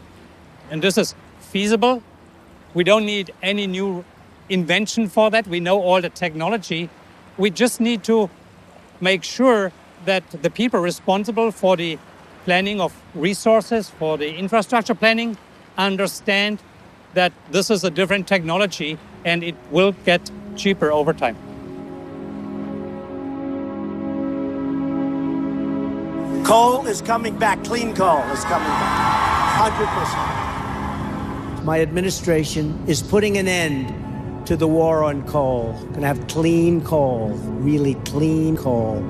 S5: And this is feasible. We don't need any new invention for that. We know all the technology. We just need to make sure that the people responsible for the planning of resources, for the infrastructure planning, understand that this is a different technology and it will get cheaper over time.
S8: Coal is coming back. Clean coal is coming back. 100%. My administration is putting an end to the war on coal. Going to have clean coal, really clean coal.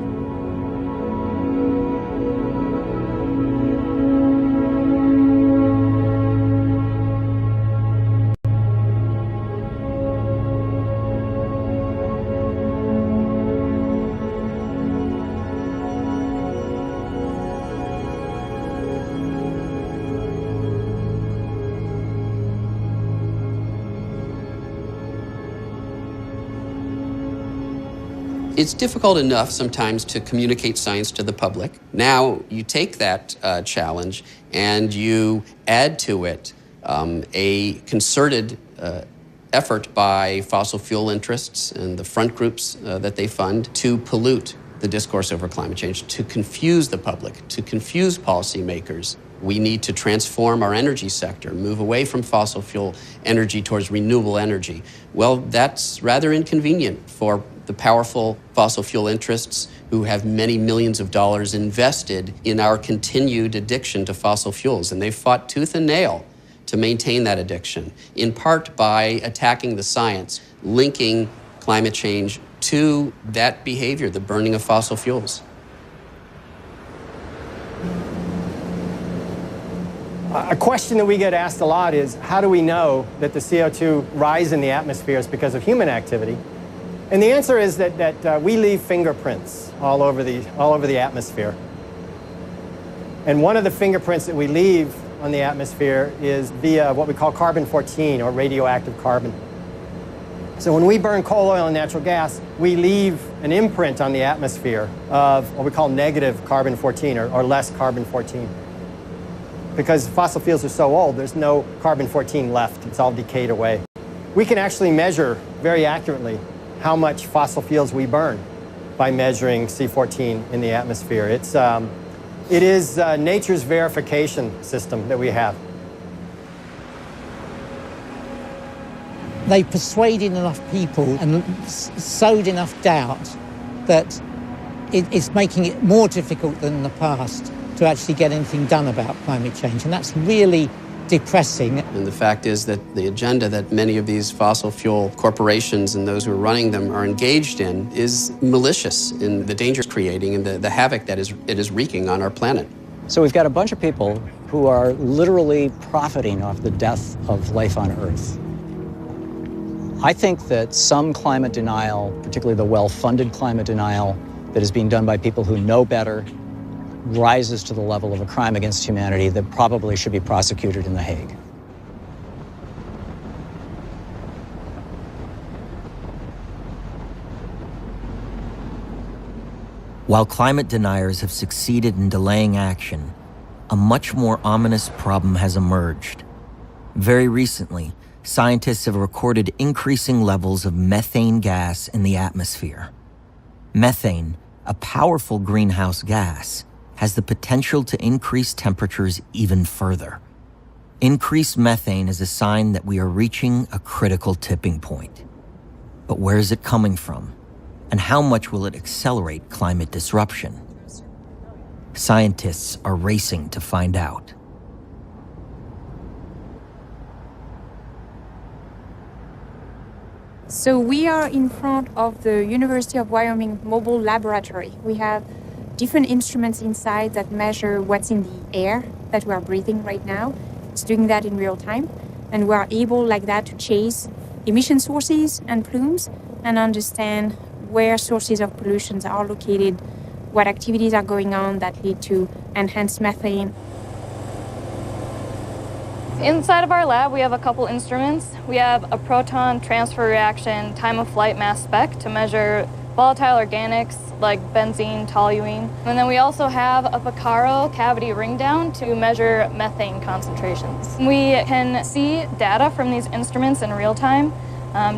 S6: It's difficult enough sometimes to communicate science to the public. Now you take that challenge and you add to it a concerted effort by fossil fuel interests and the front groups that they fund to pollute the discourse over climate change, to confuse the public, to confuse policymakers. We need to transform our energy sector, move away from fossil fuel energy towards renewable energy. Well, that's rather inconvenient for the powerful fossil fuel interests who have many millions of dollars invested in our continued addiction to fossil fuels. And they've fought tooth and nail to maintain that addiction, in part by attacking the science, linking climate change to that behavior, the burning of fossil fuels.
S7: A question that we get asked a lot is, how do we know that the CO2 rise in the atmosphere is because of human activity? And the answer is that we leave fingerprints all over the atmosphere. And one of the fingerprints that we leave on the atmosphere is via what we call carbon-14, or radioactive carbon. So when we burn coal, oil, and natural gas, we leave an imprint on the atmosphere of what we call negative carbon-14, or less carbon-14. Because fossil fuels are so old, there's no carbon-14 left. It's all decayed away. We can actually measure very accurately how much fossil fuels we burn by measuring C14 in the atmosphere. It is nature's verification system that we have.
S10: They persuaded enough people and sowed enough doubt that it's making it more difficult than in the past to actually get anything done about climate change. And that's really depressing.
S6: And the fact is that the agenda that many of these fossil fuel corporations and those who are running them are engaged in is malicious in the danger it's creating and the havoc that it is wreaking on our planet.
S9: So we've got a bunch of people who are literally profiting off the death of life on Earth. I think that some climate denial, particularly the well-funded climate denial that is being done by people who know better, rises to the level of a crime against humanity that probably should be prosecuted in The Hague.
S1: While climate deniers have succeeded in delaying action, a much more ominous problem has emerged. Very recently, scientists have recorded increasing levels of methane gas in the atmosphere. Methane, a powerful greenhouse gas, has the potential to increase temperatures even further. Increased methane is a sign that we are reaching a critical tipping point. But where is it coming from? And how much will it accelerate climate disruption? Scientists are racing to find out.
S12: So we are in front of the University of Wyoming Mobile Laboratory. We have different instruments inside that measure what's in the air that we are breathing right now. It's doing that in real time. And we are able like that to chase emission sources and plumes and understand where sources of pollution are located, what activities are going on that lead to enhanced methane.
S23: Inside of our lab, we have a couple instruments. We have a proton transfer reaction time of flight mass spec to measure volatile organics like benzene, toluene. And then we also have a Picaro cavity ring down to measure methane concentrations. We can see data from these instruments in real time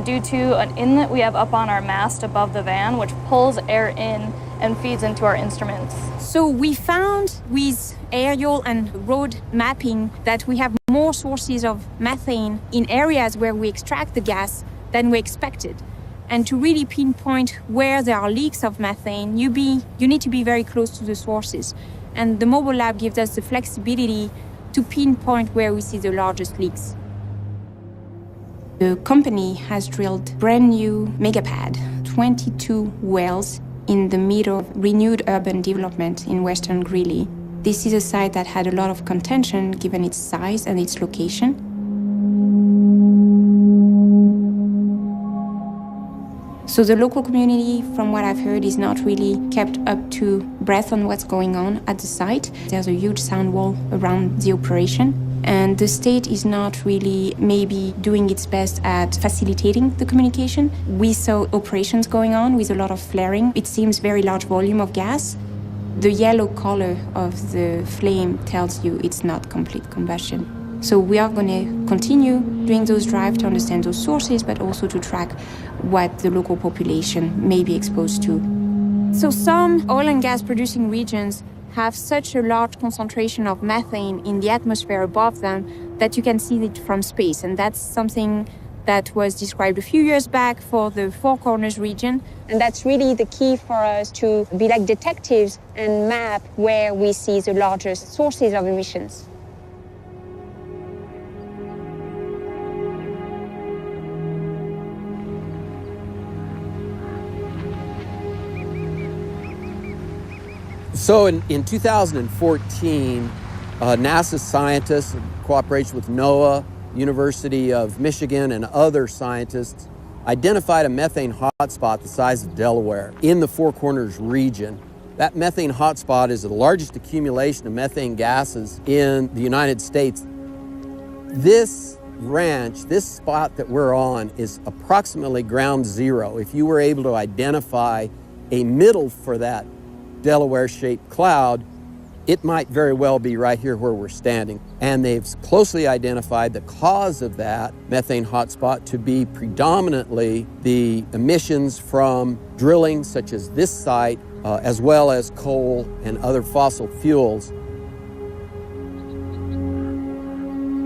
S23: due to an inlet we have up on our mast above the van, which pulls air in and feeds into our instruments.
S12: So we found with aerial and road mapping that we have more sources of methane in areas where we extract the gas than we expected. And to really pinpoint where there are leaks of methane, you need to be very close to the sources. And the mobile lab gives us the flexibility to pinpoint where we see the largest leaks. The company has drilled brand new megapad, 22 wells in the middle of renewed urban development in Western Greeley. This is a site that had a lot of contention given its size and its location. So the local community, from what I've heard, is not really kept up to breath on what's going on at the site. There's a huge sound wall around the operation. and the state is not really maybe doing its best at facilitating the communication. We saw operations going on with a lot of flaring. It seems very large volume of gas. The yellow color of the flame tells you it's not complete combustion. So we are going to continue doing those drives to understand those sources, but also to track what the local population may be exposed to. So some oil and gas producing regions have such a large concentration of methane in the atmosphere above them that you can see it from space. And that's something that was described a few years back for the Four Corners region.
S11: And that's really the key for us to be like detectives and map where we see the largest sources of emissions.
S13: So in 2014, NASA scientists, in cooperation with NOAA, University of Michigan, and other scientists, identified a methane hotspot the size of Delaware in the Four Corners region. That methane hotspot is the largest accumulation of methane gases in the United States. This ranch, this spot that we're on, is approximately ground zero. If you were able to identify a middle for that Delaware-shaped cloud, it might very well be right here where we're standing. And they've closely identified the cause of that methane hotspot to be predominantly the emissions from drilling, such as this site, as well as coal and other fossil fuels.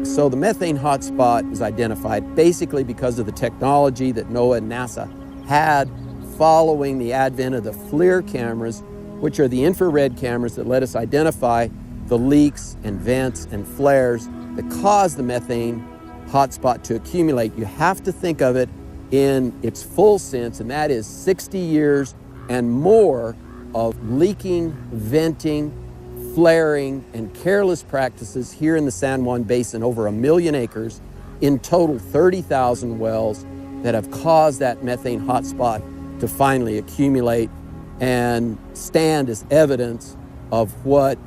S13: So the methane hotspot was identified basically because of the technology that NOAA and NASA had following the advent of the FLIR cameras, which are the infrared cameras that let us identify the leaks and vents and flares that cause the methane hotspot to accumulate. You have to think of it in its full sense, and that is 60 years and more of leaking, venting, flaring, and careless practices here in the San Juan Basin, over 1 million acres, in total 30,000 wells that have caused that methane hotspot to finally accumulate and stand as evidence of what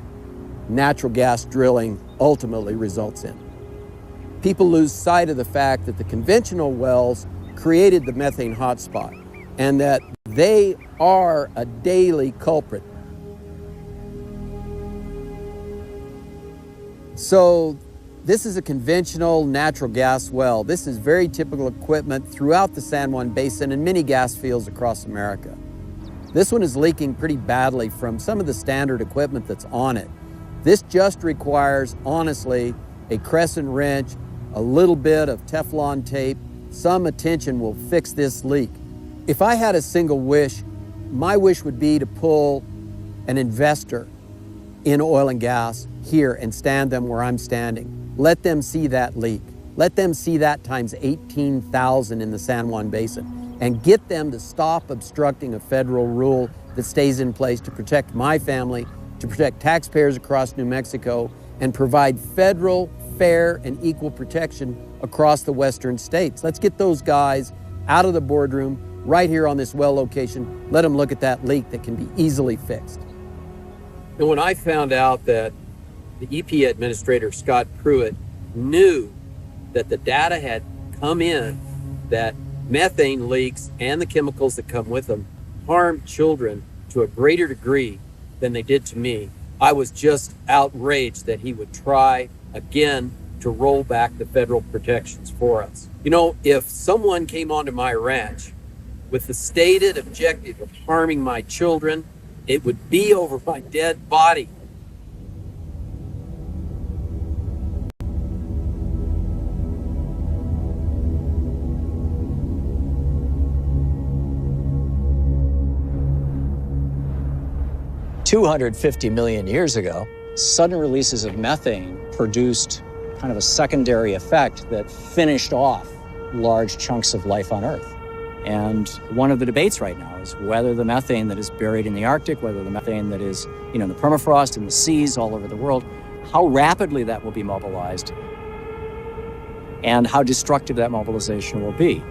S13: natural gas drilling ultimately results in. People lose sight of the fact that the conventional wells created the methane hotspot and that they are a daily culprit. So this is a conventional natural gas well. This is very typical equipment throughout the San Juan Basin and many gas fields across America. This one is leaking pretty badly from some of the standard equipment that's on it. This just requires, honestly, a crescent wrench, a little bit of Teflon tape. Some attention will fix this leak. If I had a single wish, my wish would be to pull an investor in oil and gas here and stand them where I'm standing. Let them see that leak. Let them see that times 18,000 in the San Juan Basin, and get them to stop obstructing a federal rule that stays in place to protect my family, to protect taxpayers across New Mexico, and provide federal, fair, and equal protection across the western states. Let's get those guys out of the boardroom right here on this well location. Let them look at that leak that can be easily fixed. And when I found out that the EPA Administrator, Scott Pruitt, knew that the data had come in that methane leaks and the chemicals that come with them harm children to a greater degree than they did to me, I was just outraged that he would try again to roll back the federal protections for us. You know, if someone came onto my ranch with the stated objective of harming my children, it would be over my dead body.
S9: $250 million years ago, sudden releases of methane produced kind of a secondary effect that finished off large chunks of life on Earth. And one of the debates right now is whether the methane that is buried in the Arctic, whether the methane that is, in the permafrost in the seas all over the world, how rapidly that will be mobilized and how destructive that mobilization will be.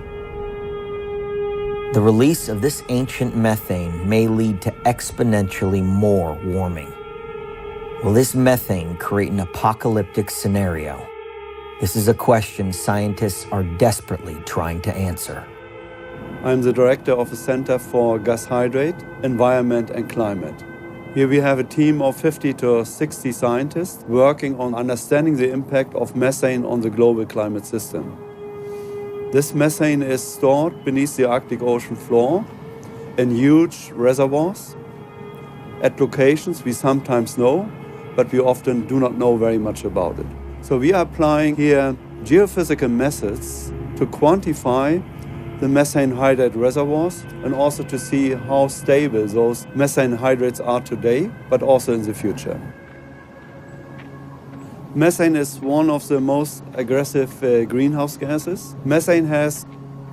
S1: The release of this ancient methane may lead to exponentially more warming. Will this methane create an apocalyptic scenario This is a question scientists are desperately trying to answer.
S15: I'm the director of the Center for Gas Hydrate, Environment and Climate. Here we have a team of 50 to 60 scientists working on understanding the impact of methane on the global climate system. This methane is stored beneath the Arctic Ocean floor in huge reservoirs at locations we sometimes know, but we often do not know very much about it. So we are applying here geophysical methods to quantify the methane hydrate reservoirs and also to see how stable those methane hydrates are today, but also in the future. Methane is one of the most aggressive greenhouse gases. Methane has,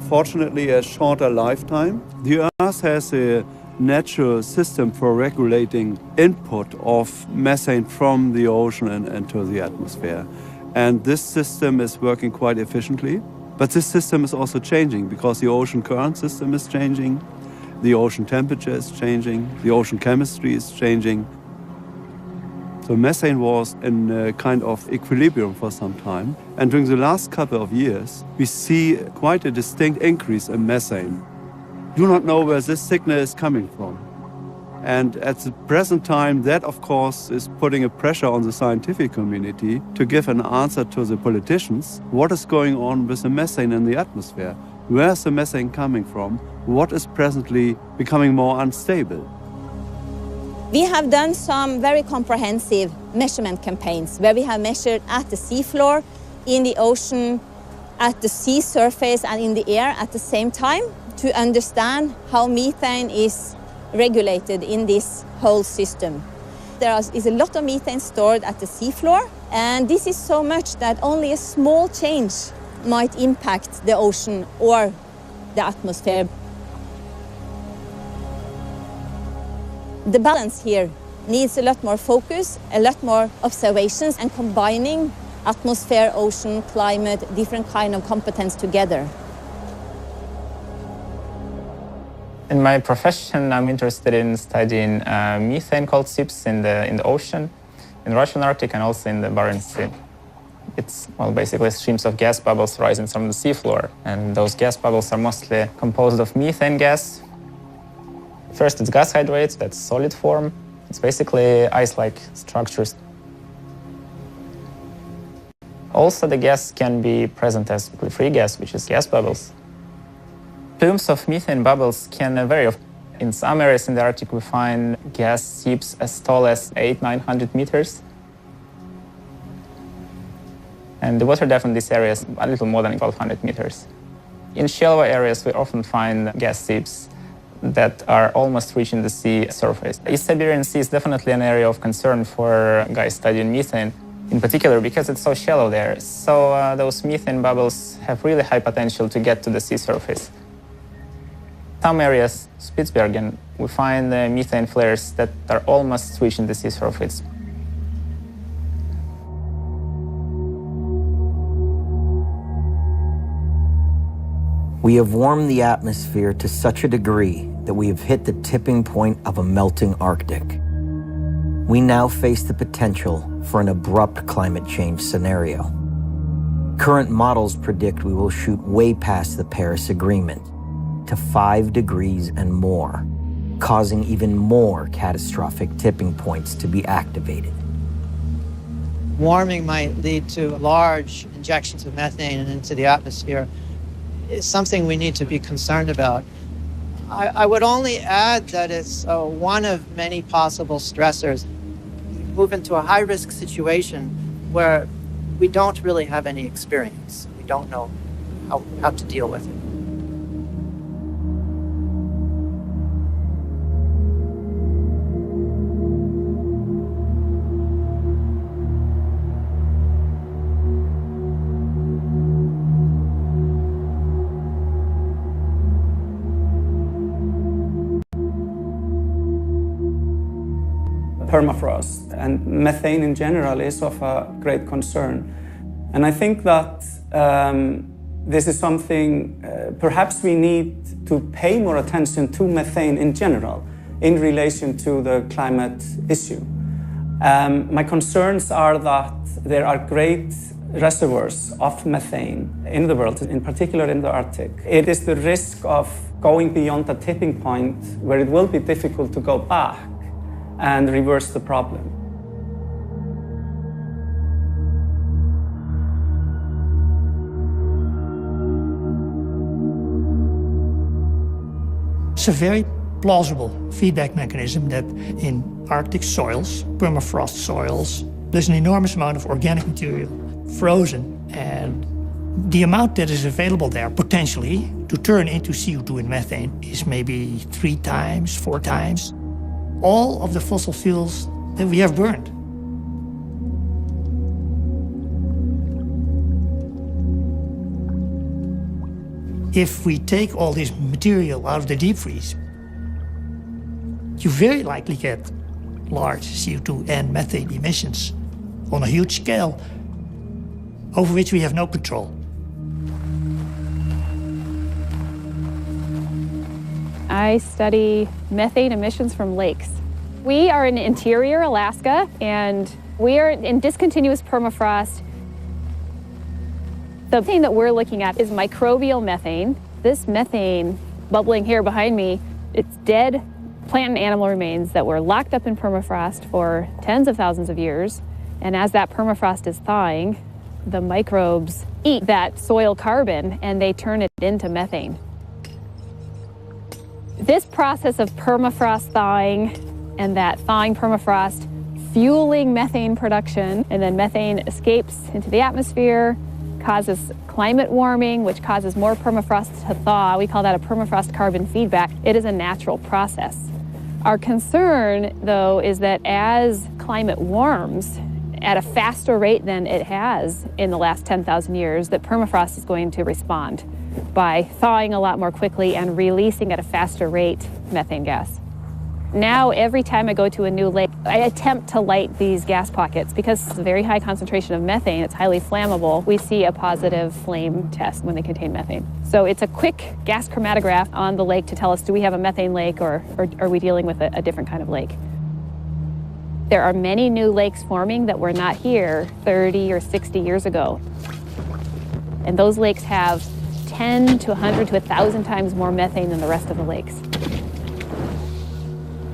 S15: fortunately, a shorter lifetime. The Earth has a natural system for regulating input of methane from the ocean and into the atmosphere. And this system is working quite efficiently. But this system is also changing because the ocean current system is changing, the ocean temperature is changing, the ocean chemistry is changing. So methane was in a kind of equilibrium for some time. And during the last couple of years, we see quite a distinct increase in methane. Do not know where this signal is coming from. And at the present time, that, of course, is putting a pressure on the scientific community to give an answer to the politicians. What is going on with the methane in the atmosphere? Where is the methane coming from? What is presently becoming more unstable?
S16: We have done some very comprehensive measurement campaigns where we have measured at the seafloor, in the ocean, at the sea surface and in the air at the same time to understand how methane is regulated in this whole system. There is a lot of methane stored at the seafloor, and this is so much that only a small change might impact the ocean or the atmosphere. The balance here needs a lot more focus, a lot more observations, and combining atmosphere, ocean, climate, different kind of competence together.
S17: In my profession, I'm interested in studying methane cold seeps in the ocean, in the Russian Arctic and also in the Barents Sea. It's, well, basically streams of gas bubbles rising from the seafloor, and those gas bubbles are mostly composed of methane gas. First, it's gas hydrates, that's solid form. It's basically ice-like structures. Also, the gas can be present as free gas, which is gas bubbles. Plumes of methane bubbles can vary. In some areas in the Arctic, we find gas seeps as tall as 800-900 meters. And the water depth in these areas a little more than 1,200 meters. In shallow areas, we often find gas seeps that are almost reaching the sea surface. East Siberian Sea is definitely an area of concern for guys studying methane, in particular because it's so shallow there. So those methane bubbles have really high potential to get to the sea surface. Some areas, Spitsbergen, we find methane flares that are almost reaching the sea surface.
S1: We have warmed the atmosphere to such a degree that we have hit the tipping point of a melting Arctic. We now face the potential for an abrupt climate change scenario. Current models predict we will shoot way past the Paris Agreement to 5 degrees and more, causing even more catastrophic tipping points to be activated.
S24: Warming might lead to large injections of methane into the atmosphere. Is something we need to be concerned about. I would only add that it's one of many possible stressors. We move into a high-risk situation where we don't really have any experience. We don't know how to deal with it.
S25: Permafrost and methane in general is of a great concern. And I think that this is something perhaps we need to pay more attention to methane in general in relation to the climate issue. My concerns are that there are great reservoirs of methane in the world, in particular in the Arctic. It is the risk of going beyond the tipping point where it will be difficult to go back and reverse the problem.
S14: It's a very plausible feedback mechanism that in Arctic soils, permafrost soils, there's an enormous amount of organic material frozen, and the amount that is available there potentially to turn into CO2 and methane is maybe 3 times, 4 times all of the fossil fuels that we have burned. If we take all this material out of the deep freeze, you very likely get large CO2 and methane emissions on a huge scale over which we have no control.
S19: I study methane emissions from lakes. We are in interior Alaska, and we are in discontinuous permafrost. The thing that we're looking at is microbial methane. This methane bubbling here behind me, it's dead plant and animal remains that were locked up in permafrost for tens of thousands of years. And as that permafrost is thawing, the microbes eat that soil carbon and they turn it into methane. This process of permafrost thawing and that thawing permafrost fueling methane production, and then methane escapes into the atmosphere, causes climate warming, which causes more permafrost to thaw. We call that a permafrost carbon feedback. It is a natural process. Our concern, though, is that as climate warms at a faster rate than it has in the last 10,000 years, that permafrost is going to respond by thawing a lot more quickly and releasing at a faster rate methane gas. Now, every time I go to a new lake, I attempt to light these gas pockets because it's a very high concentration of methane. It's highly flammable. We see a positive flame test when they contain methane. So it's a quick gas chromatograph on the lake to tell us, do we have a methane lake or are we dealing with a different kind of lake? There are many new lakes forming that were not here 30 or 60 years ago. And those lakes have 10 to 100 to 1,000 times more methane than the rest of the lakes.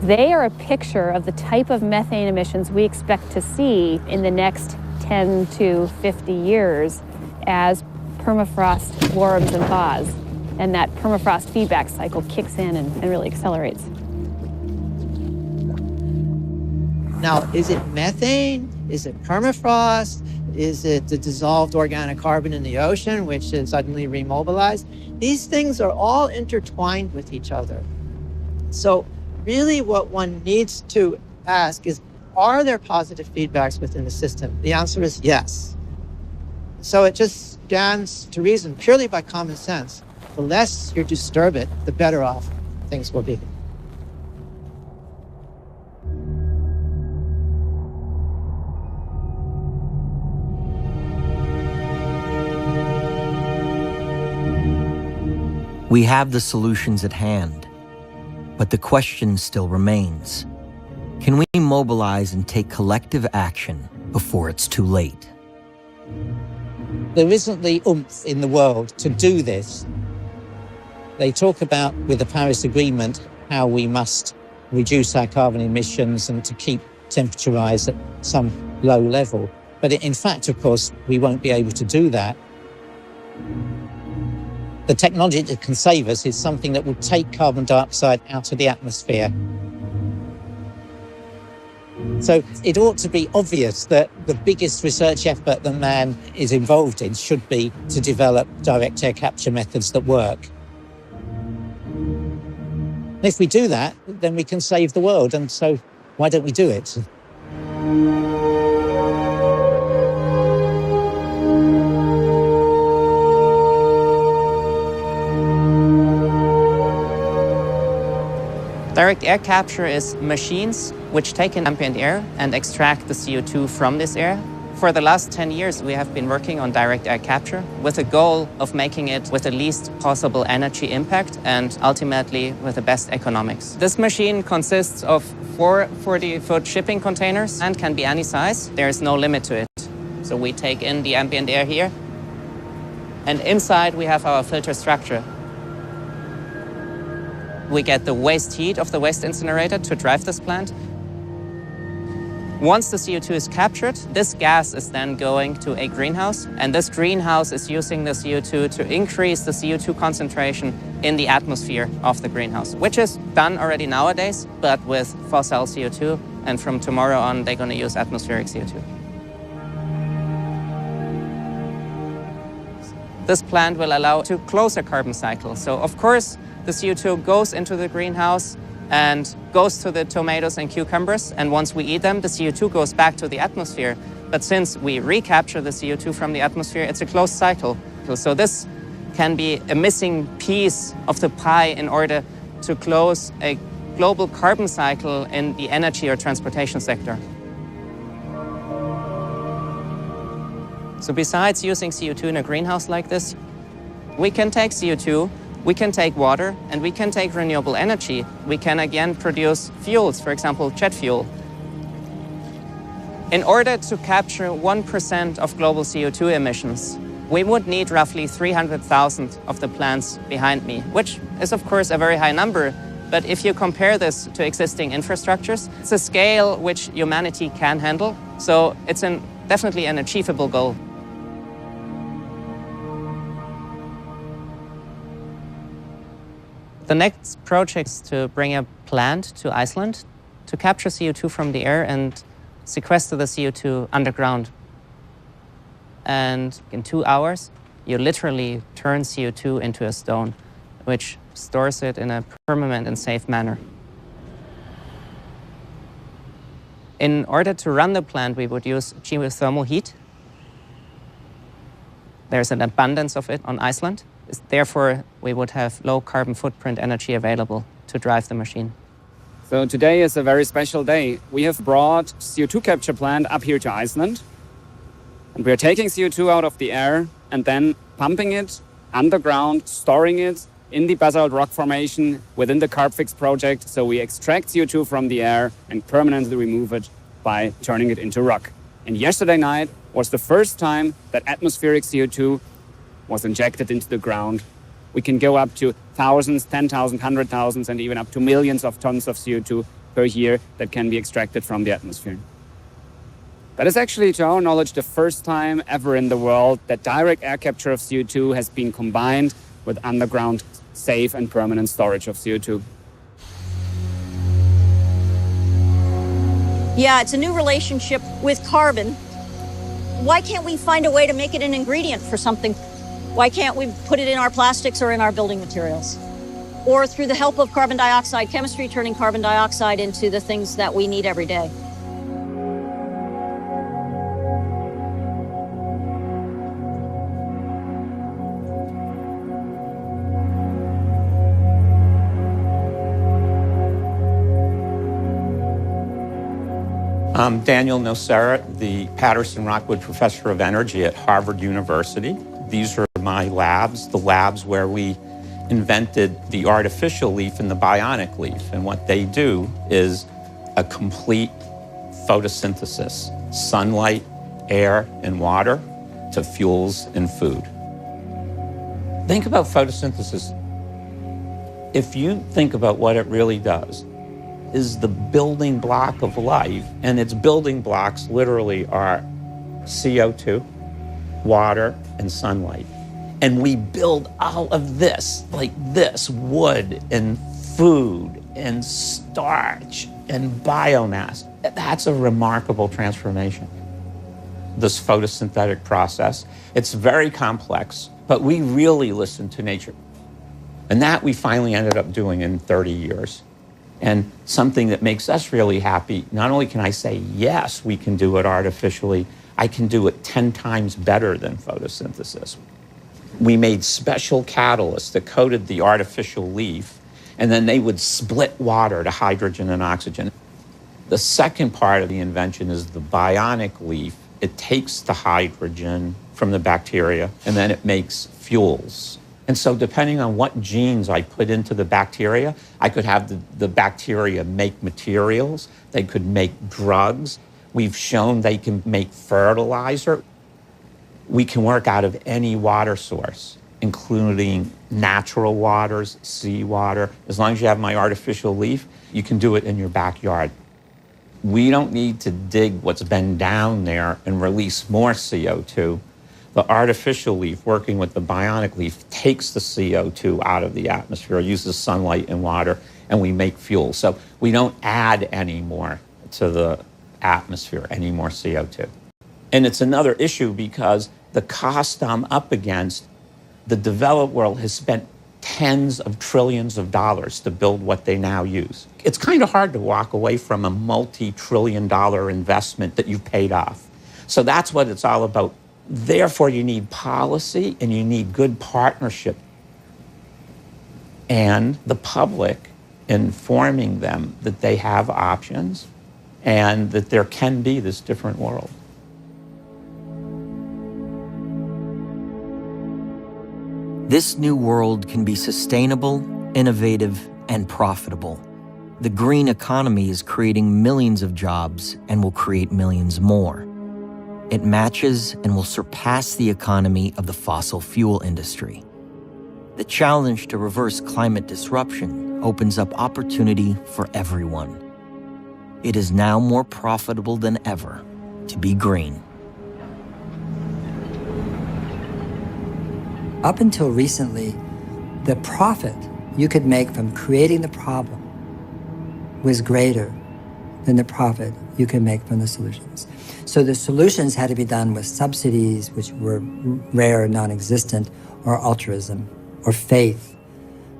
S19: They are a picture of the type of methane emissions we expect to see in the next 10 to 50 years as permafrost warms and thaws, and that permafrost feedback cycle kicks in and really accelerates.
S24: Now, is it methane? Is it permafrost? Is it the dissolved organic carbon in the ocean, which is suddenly remobilized? These things are all intertwined with each other. So really what one needs to ask is, are there positive feedbacks within the system? The answer is yes. So it just stands to reason, purely by common sense, the less you disturb it, the better off things will be.
S1: We have the solutions at hand, but the question still remains. Can we mobilize and take collective action before it's too late?
S10: There isn't the oomph in the world to do this. They talk about, with the Paris Agreement, how we must reduce our carbon emissions and to keep temperature rise at some low level. But in fact, of course, we won't be able to do that. The technology that can save us is something that will take carbon dioxide out of the atmosphere. So it ought to be obvious that the biggest research effort that man is involved in should be to develop direct air capture methods that work. And if we do that, then we can save the world, and so why don't we do it?
S20: Direct air capture is machines which take in ambient air and extract the CO2 from this air. For the last 10 years, we have been working on direct air capture with the goal of making it with the least possible energy impact and ultimately with the best economics. This machine consists of 4 40-foot shipping containers and can be any size. There is no limit to it. So we take in the ambient air here, and inside we have our filter structure. We get the waste heat of the waste incinerator to drive this plant. Once the CO2 is captured, this gas is then going to a greenhouse, and this greenhouse is using the CO2 to increase the CO2 concentration in the atmosphere of the greenhouse, which is done already nowadays, but with fossil CO2, and from tomorrow on, they're going to use atmospheric CO2. This plant will allow to close a carbon cycle. So, of course, the CO2 goes into the greenhouse and goes to the tomatoes and cucumbers, and once we eat them, the CO2 goes back to the atmosphere. But since we recapture the CO2 from the atmosphere, it's a closed cycle. So this can be a missing piece of the pie in order to close a global carbon cycle in the energy or transportation sector. So besides using CO2 in a greenhouse like this, we can take CO2, we can take water, and we can take renewable energy. We can again produce fuels, for example, jet fuel. In order to capture 1% of global CO2 emissions, we would need roughly 300,000 of the plants behind me, which is of course a very high number. But if you compare this to existing infrastructures, it's a scale which humanity can handle. So it's definitely an achievable goal. The next project is to bring a plant to Iceland to capture CO2 from the air and sequester the CO2 underground. And in 2 hours, you literally turn CO2 into a stone, which stores it in a permanent and safe manner. In order to run the plant, we would use geothermal heat. There's an abundance of it on Iceland. Therefore, we would have low carbon footprint energy available to drive the machine.
S2: So today is a very special day. We have brought CO2 capture plant up here to Iceland. And we are taking CO2 out of the air and then pumping it underground, storing it in the basalt rock formation within the Carbfix project. So we extract CO2 from the air and permanently remove it by turning it into rock. And yesterday night was the first time that atmospheric CO2 was injected into the ground. We can go up to thousands, 10,000, 100,000, and even up to millions of tons of CO2 per year that can be extracted from the atmosphere. That is actually, to our knowledge, the first time ever in the world that direct air capture of CO2 has been combined with underground safe and permanent storage of CO2.
S3: Yeah, it's a new relationship with carbon. Why can't we find a way to make it an ingredient for something? Why can't we put it in our plastics or in our building materials? Or through the help of carbon dioxide chemistry, turning carbon dioxide into the things that we need every day.
S4: I'm Daniel Nocera, the Patterson Rockwood Professor of Energy at Harvard University. These are my labs, the labs where we invented the artificial leaf and the bionic leaf. And what they do is a complete photosynthesis, sunlight, air, and water to fuels and food. Think about photosynthesis. If you think about what it really does, is the building block of life, and its building blocks literally are CO2, water, and sunlight. And we build all of this, like this, wood and food and starch and biomass. That's a remarkable transformation. This photosynthetic process, it's very complex, but we really listen to nature. And that we finally ended up doing in 30 years. And something that makes us really happy, not only can I say, yes, we can do it artificially, I can do it 10 times better than photosynthesis. We made special catalysts that coated the artificial leaf, and then they would split water to hydrogen and oxygen. The second part of the invention is the bionic leaf. It takes the hydrogen from the bacteria, and then it makes fuels. And so depending on what genes I put into the bacteria, I could have the bacteria make materials, they could make drugs. We've shown they can make fertilizer. We can work out of any water source, including natural waters, seawater. As long as you have my artificial leaf, you can do it in your backyard. We don't need to dig what's been down there and release more CO2. The artificial leaf, working with the bionic leaf, takes the CO2 out of the atmosphere, uses sunlight and water, and we make fuel. So we don't add any more to the atmosphere, any more CO2. And it's another issue because the cost I'm up against, the developed world has spent tens of trillions of dollars to build what they now use. It's kind of hard to walk away from a multi-trillion-dollar investment that you've paid off. So that's what it's all about. Therefore, you need policy and you need good partnership and the public informing them that they have options and that there can be this different world.
S1: This new world can be sustainable, innovative, and profitable. The green economy is creating millions of jobs and will create millions more. It matches and will surpass the economy of the fossil fuel industry. The challenge to reverse climate disruption opens up opportunity for everyone. It is now more profitable than ever to be green.
S5: Up until recently, the profit you could make from creating the problem was greater than the profit you can make from the solutions. So the solutions had to be done with subsidies, which were rare, non-existent, or altruism, or faith.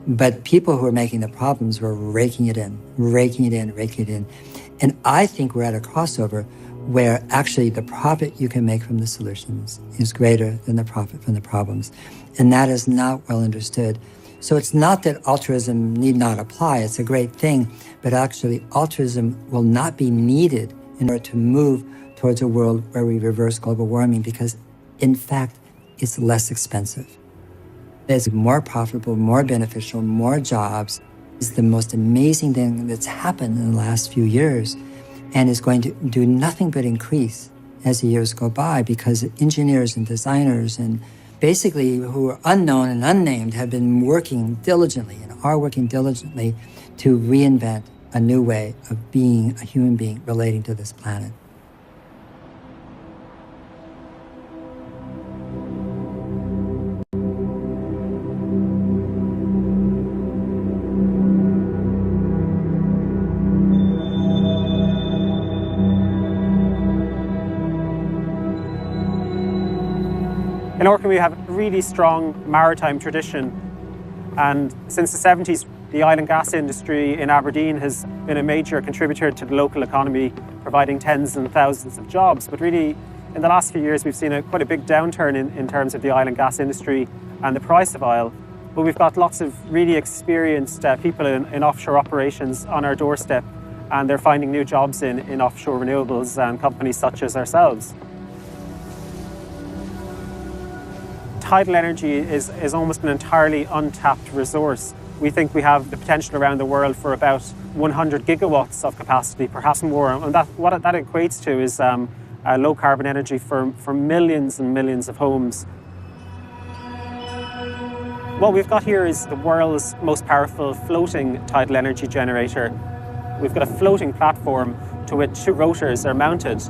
S5: But people who were making the problems were raking it in. And I think we're at a crossover where actually the profit you can make from the solutions is greater than the profit from the problems. And that is not well understood. So it's not that altruism need not apply, it's a great thing, but actually altruism will not be needed in order to move towards a world where we reverse global warming because, in fact, it's less expensive. It's more profitable, more beneficial, more jobs. It's the most amazing thing that's happened in the last few years and is going to do nothing but increase as the years go by because engineers and designers and basically who are unknown and unnamed have been working diligently and are working diligently to reinvent a new way of being a human being relating to this planet.
S8: In Orkney, we have a really strong maritime tradition, and since the 70s, the oil and gas industry in Aberdeen has been a major contributor to the local economy, providing tens and thousands of jobs. But really, in the last few years, we've seen quite a big downturn in terms of the oil and gas industry and the price of oil. But we've got lots of really experienced people in offshore operations on our doorstep, and they're finding new jobs in offshore renewables and companies such as ourselves. Tidal energy is almost an entirely untapped resource. We think we have the potential around the world for about 100 gigawatts of capacity, perhaps more. And what that equates to is low carbon energy for millions and millions of homes. What we've got here is the world's most powerful floating tidal energy generator. We've got a floating platform to which two rotors are mounted.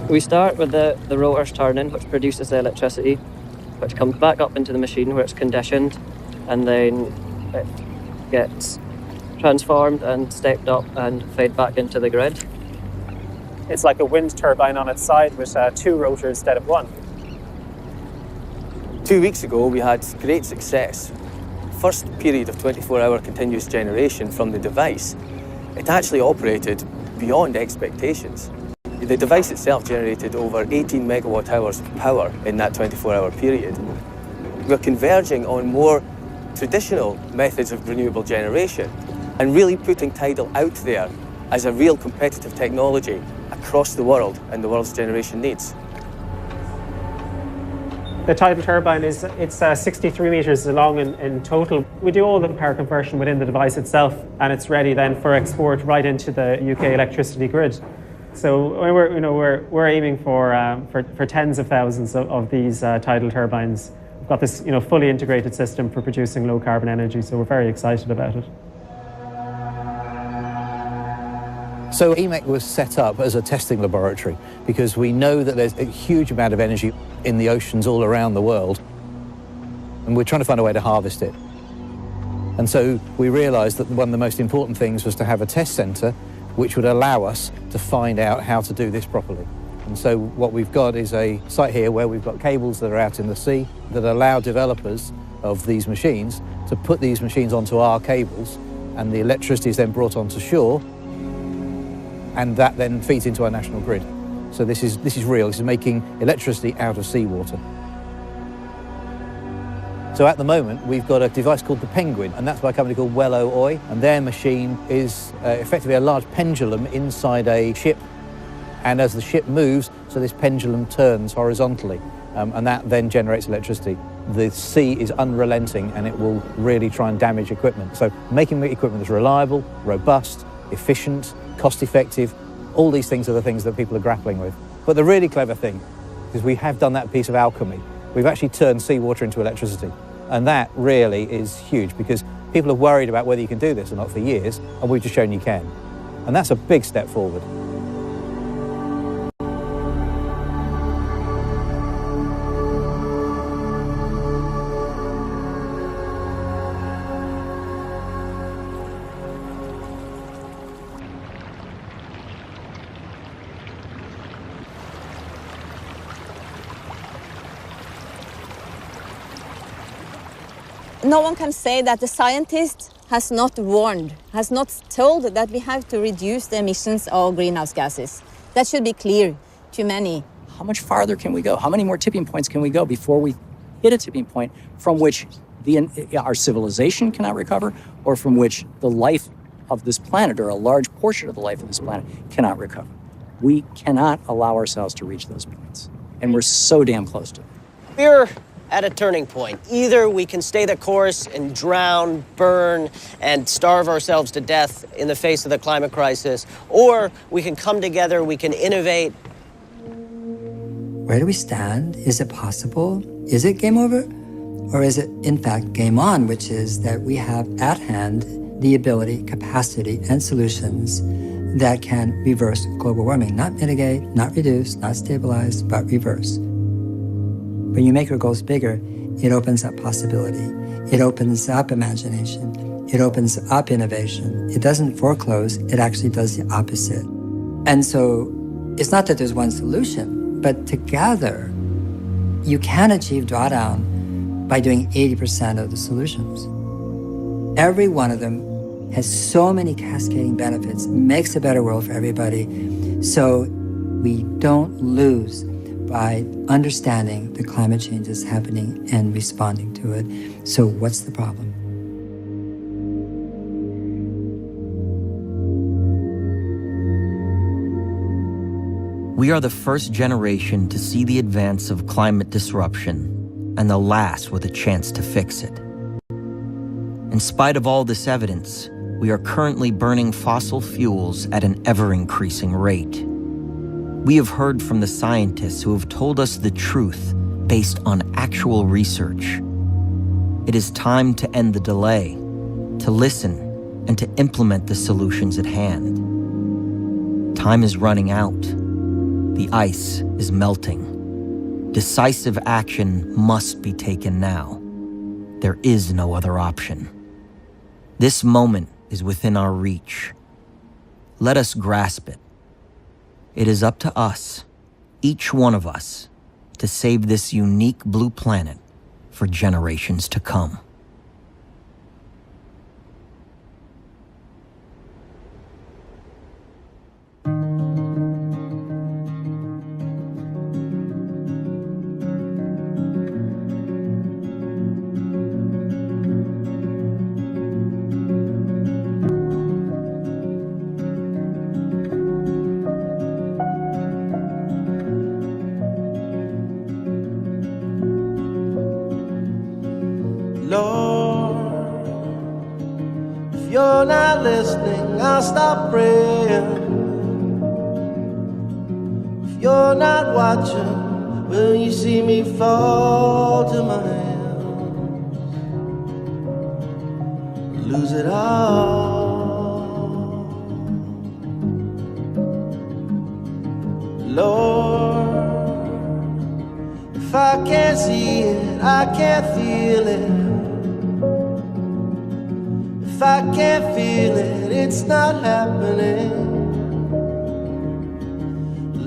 S18: We start with the rotors turning, which produces the electricity, which comes back up into the machine where it's conditioned, and then it gets transformed and stepped up and fed back into the grid.
S8: It's like a wind turbine on its side with two rotors instead of one.
S21: 2 weeks ago, we had great success. First period of 24-hour continuous generation from the device. It actually operated beyond expectations. The device itself generated over 18 megawatt hours of power in that 24-hour period. We're converging on more traditional methods of renewable generation and really putting tidal out there as a real competitive technology across the world and the world's generation needs.
S8: The tidal turbine it's 63 meters long in total. We do all the power conversion within the device itself, and it's ready then for export right into the UK electricity grid. So we're aiming for tens of thousands of these tidal turbines. We've got this fully integrated system for producing low carbon energy, so we're very excited about it.
S6: So EMEC was set up as a testing laboratory because we know that there's a huge amount of energy in the oceans all around the world, and we're trying to find a way to harvest it. And so we realized that one of the most important things was to have a test center which would allow us to find out how to do this properly. And so what we've got is a site here where we've got cables that are out in the sea that allow developers of these machines to put these machines onto our cables, and the electricity is then brought onto shore, and that then feeds into our national grid. So this is real. This is making electricity out of seawater. So at the moment, we've got a device called the Penguin, and that's by a company called Wello Oy, and their machine is effectively a large pendulum inside a ship, and as the ship moves, so this pendulum turns horizontally, and that then generates electricity. The sea is unrelenting, and it will really try and damage equipment. So making equipment that's reliable, robust, efficient, cost-effective, all these things are the things that people are grappling with. But the really clever thing is we have done that piece of alchemy. We've actually turned seawater into electricity. And that really is huge because people have worried about whether you can do this or not for years, and we've just shown you can. And that's a big step forward.
S16: No one can say that the scientist has not warned, has not told that we have to reduce the emissions of greenhouse gases. That should be clear to many.
S9: How much farther can we go? How many more tipping points can we go before we hit a tipping point from which our civilization cannot recover, or from which the life of this planet, or a large portion of the life of this planet, cannot recover? We cannot allow ourselves to reach those points. And we're so damn close to it.
S7: We're at a turning point. Either we can stay the course and drown, burn, and starve ourselves to death in the face of the climate crisis, or we can come together, we can innovate.
S5: Where do we stand? Is it possible? Is it game over? Or is it, in fact, game on, which is that we have at hand the ability, capacity, and solutions that can reverse global warming, not mitigate, not reduce, not stabilize, but reverse. When you make your goals bigger, it opens up possibility. It opens up imagination. It opens up innovation. It doesn't foreclose, it actually does the opposite. And so it's not that there's one solution, but together you can achieve drawdown by doing 80% of the solutions. Every one of them has so many cascading benefits, makes a better world for everybody. So we don't lose by understanding the climate change is happening and responding to it. So what's the problem?
S1: We are the first generation to see the advance of climate disruption and the last with a chance to fix it. In spite of all this evidence, we are currently burning fossil fuels at an ever-increasing rate. We have heard from the scientists who have told us the truth based on actual research. It is time to end the delay, to listen, and to implement the solutions at hand. Time is running out. The ice is melting. Decisive action must be taken now. There is no other option. This moment is within our reach. Let us grasp it. It is up to us, each one of us, to save this unique blue planet for generations to come.
S12: Lord, if you're not listening, I'll stop praying.
S11: you're not watching, will you see me fall to my hands, lose it all? Lord, if I can't see it, I can't feel it. If I can't feel it, it's not happening.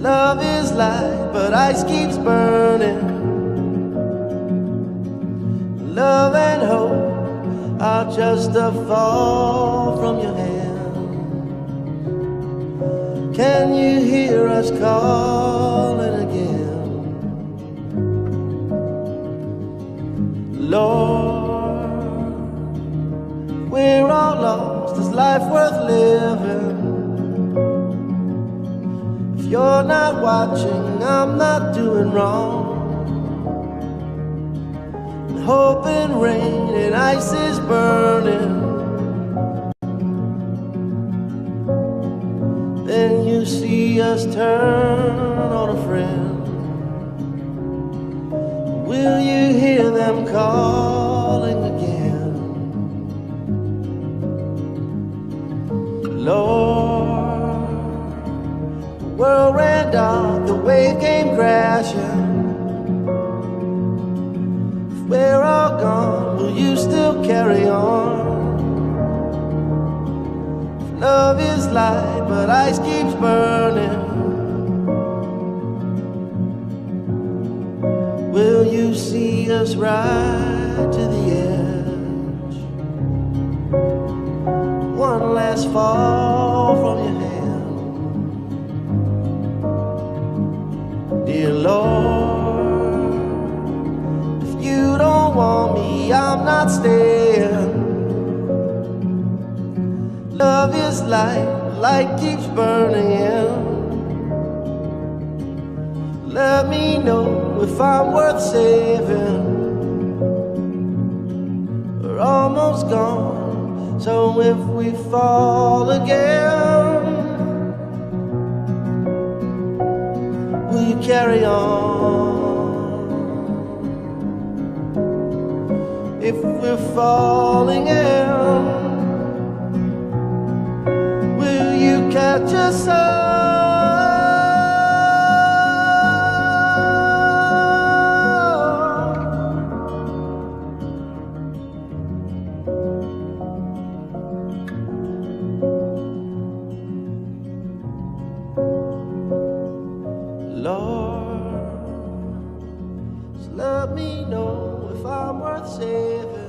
S11: Love is light, but ice keeps burning. Love and hope are just a fall from your hand. Can you hear us calling again? Lord, we're all lost. Is life worth living? If you're not watching, I'm not doing wrong. And hope and rain and ice is burning. Then you see us turn on a friend. Will you hear them calling again? Lord, the world ran dark, the wave came crashing. If we're all gone, will you still carry on? Love is light, but ice keeps burning. Will you see us ride to the edge? One last fall from your hand. Dear Lord, if you don't want me, I'm not staying. Love is light, light keeps burning in. Let me know if I'm worth saving. We're almost gone, so if we fall again, will you carry on? If we're falling in, catch us up. Lord, just let me know if I'm worth saving.